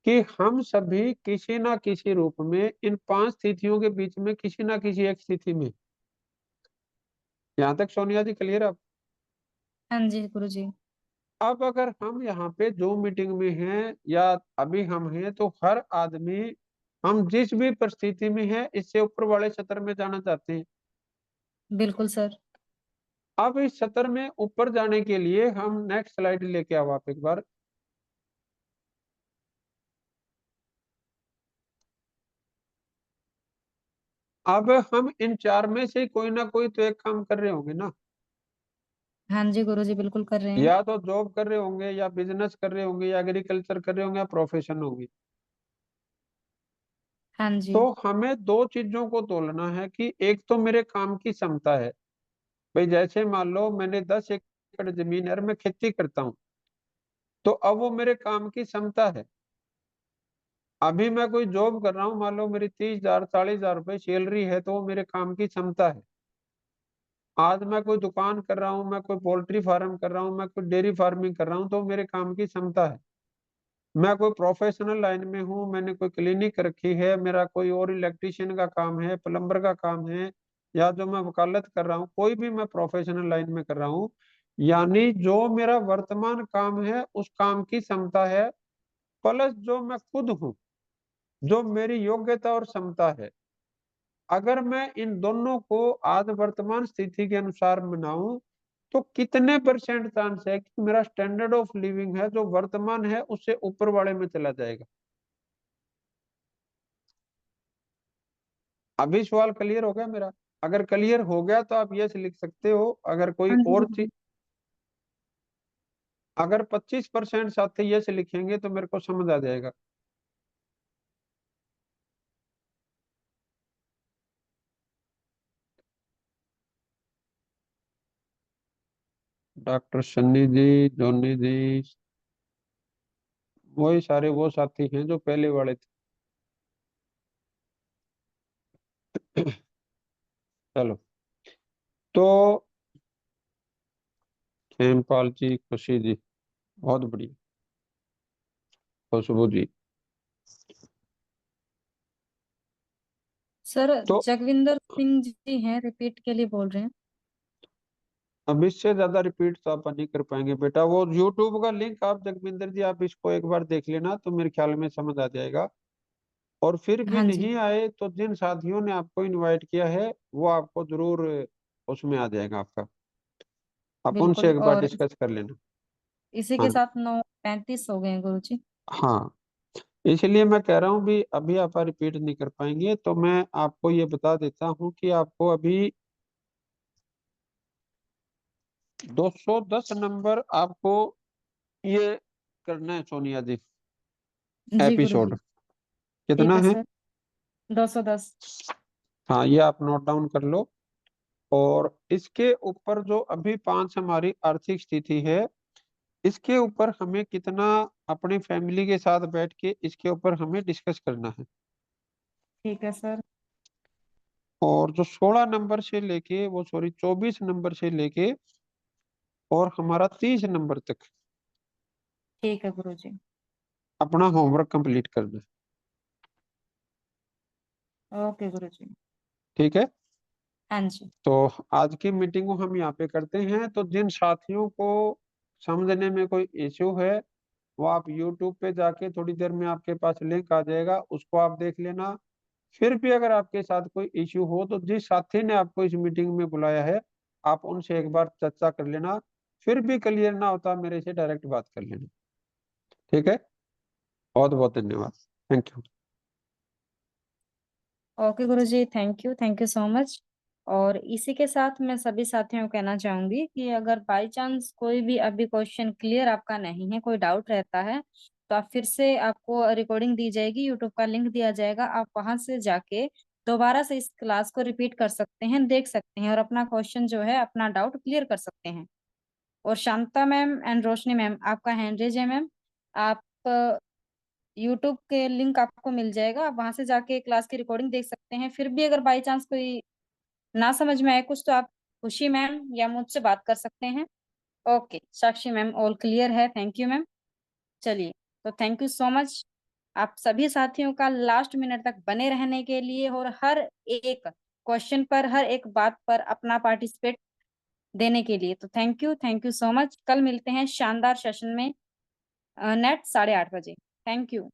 A: कि हम सभी किसी ना किसी रूप में इन 5 स्थितियों के बीच में किसी ना किसी एक स्थिति में, यहाँ तक सोनिया जी क्लियर आप?
B: हाँ जी गुरुजी।
A: अब अगर हम यहाँ पे जो मीटिंग में हैं या अभी हम हैं, तो हर आदमी हम जिस भी परिस्थिति में है इससे ऊपर वाले सत्र में जाना चाहते हैं।
B: बिल्कुल सर।
A: अब इस सत्र में ऊपर जाने के लिए हम नेक्स्ट स्लाइड लेके आओ आप एक बार। अब हम इन 4 में से कोई ना कोई तो एक काम कर रहे होंगे ना,
B: हाँ जी गुरुजी, बिल्कुल कर रहे हैं।
A: या तो जॉब कर रहे होंगे या बिजनेस कर रहे होंगे या एग्रीकल्चर कर रहे होंगे या प्रोफेशन होगी।
B: हाँ जी।
A: तो हमें 2 चीजों को तोलना है कि एक तो मेरे काम की क्षमता है। भाई जैसे मान लो मैंने 10 एकड़ जमीन है और मैं खेती करता हूँ, तो अब वो मेरे काम की क्षमता है। अभी मैं कोई जॉब कर रहा हूँ, मान लो मेरी 30,000 40,000 रुपए सैलरी है, तो वो मेरे काम की क्षमता है। आज मैं कोई दुकान कर रहा हूँ, मैं कोई पोल्ट्री फार्म कर रहा हूँ, मैं कोई डेयरी फार्मिंग कर रहा हूँ, तो मेरे काम की क्षमता है। मैं कोई प्रोफेशनल लाइन में हूँ, मैंने कोई क्लिनिक रखी है, मेरा कोई और इलेक्ट्रिशियन का काम है, प्लम्बर का काम है, या जो मैं वकालत कर रहा हूँ, कोई भी मैं प्रोफेशनल लाइन में कर रहा हूँ, यानी जो मेरा वर्तमान काम है उस काम की क्षमता है, प्लस जो मैं खुद हूँ, जो मेरी योग्यता और क्षमता है। अगर मैं इन दोनों को आज वर्तमान स्थिति के अनुसार बनाऊं, तो कितने परसेंट चांस है कि मेरा स्टैंडर्ड ऑफ लिविंग है जो वर्तमान है उससे ऊपर वाले में चला जाएगा। अभी सवाल क्लियर हो गया मेरा? अगर क्लियर हो गया तो आप यस लिख सकते हो। अगर कोई
B: हाँ जी
A: और चीज,
B: गुरुजी।
A: अगर 25% साथी यस लिखेंगे तो मेरे को समझ आ जाएगा। डॉक्टर सन्नी जी, जोनी जी, वही सारे वो साथी हैं जो पहले वाले थे। चलो, तो खेमपाल जी, खुशी जी, बहुत बढ़िया, खुशबू जी।
B: सर
A: तो
B: जगविंदर सिंह जी हैं, रिपीट के लिए बोल रहे हैं।
A: अब इससे ज्यादा रिपीट तो आप नहीं कर पाएंगे बेटा। वो यूट्यूब का लिंक आप जगविंदर जी आप इसको एक बार देख लेना तो मेरे ख्याल में समझ आ जाएगा। और फिर भी
B: हाँ जी।
A: नहीं आए तो जिन साथियों ने आपको इनवाइट किया है वो आपको जरूर उसमें आ जाएगा आपका, आप उनसे
B: बिल्कुल।
A: एक बार
B: और
A: डिस्कस कर लेना।
B: इसी के
A: हाँ,
B: साथ 9:35 हो गए हैं गुरुजी।
A: हाँ, इसलिए मैं कह रहा हूँ भी अभी आप रिपीट नहीं कर पाएंगे, तो मैं आपको ये बता देता हूँ कि आपको अभी 210 नंबर आपको ये करना है सोनिया जी,
B: जी
A: एपिसोड
B: गुरुजी। ठीक
A: कितना
B: है
A: है?
B: सर। 210।
A: हाँ, ये आप नोट डाउन कर लो। और इसके ऊपर जो अभी 5 हमारी आर्थिक स्थिति है, इसके ऊपर हमें कितना अपनी फैमिली के साथ बैठ के इसके ऊपर हमें डिस्कस करना है।
B: ठीक है सर।
A: और जो 16 नंबर से लेके वो सॉरी 24 नंबर से लेके और हमारा 30 नंबर तक
B: ठीक है गुरुजी।
A: अपना होमवर्क कंप्लीट करना है।
B: ओके गुरुजी।
A: ठीक है,
B: हाँ जी।
A: तो आज की मीटिंग को हम यहाँ पे करते हैं। तो जिन साथियों को समझने में कोई इश्यू है, वो आप YouTube पे जाके थोड़ी देर में आपके पास लिंक आ जाएगा, उसको आप देख लेना। फिर भी अगर आपके साथ कोई इश्यू हो तो जिस साथी ने आपको इस मीटिंग में बुलाया है आप उनसे एक बार चर्चा कर लेना। फिर भी क्लियर ना होता मेरे से डायरेक्ट बात कर लेना। ठीक है, बहुत बहुत धन्यवाद, thank you.
B: Okay Guruji, thank you so much. और इसी के साथ मैं सभी साथियों को कहना चाहूंगी कि अगर बाय चांस कोई भी अभी क्वेश्चन क्लियर आपका नहीं है, कोई डाउट रहता है, तो आप फिर से, आपको रिकॉर्डिंग दी जाएगी, यूट्यूब का लिंक दिया जाएगा, आप वहां से जाके दोबारा से इस क्लास को रिपीट कर सकते हैं, देख सकते हैं और अपना क्वेश्चन जो है, अपना डाउट क्लियर कर सकते हैं। और Shanta ma'am and Roshni ma'am, आपका हैंड रेज है मैम। आप यूट्यूब के लिंक आपको मिल जाएगा, आप वहां से जाके क्लास की रिकॉर्डिंग देख सकते हैं। फिर भी अगर बाई चांस कोई ना समझ में आए कुछ, तो आप खुशी मैम या मुझसे बात कर सकते हैं। ओके, साक्षी मैम ऑल क्लियर है, थैंक यू मैम। चलिए, तो थैंक यू सो मच आप सभी साथियों का लास्ट मिनट तक बने रहने के लिए और हर एक क्वेश्चन पर, हर एक बात पर अपना पार्टिसिपेट देने के लिए। तो थैंक यू सो मच। कल मिलते हैं शानदार सेशन में नेट 8:30 बजे। Thank you.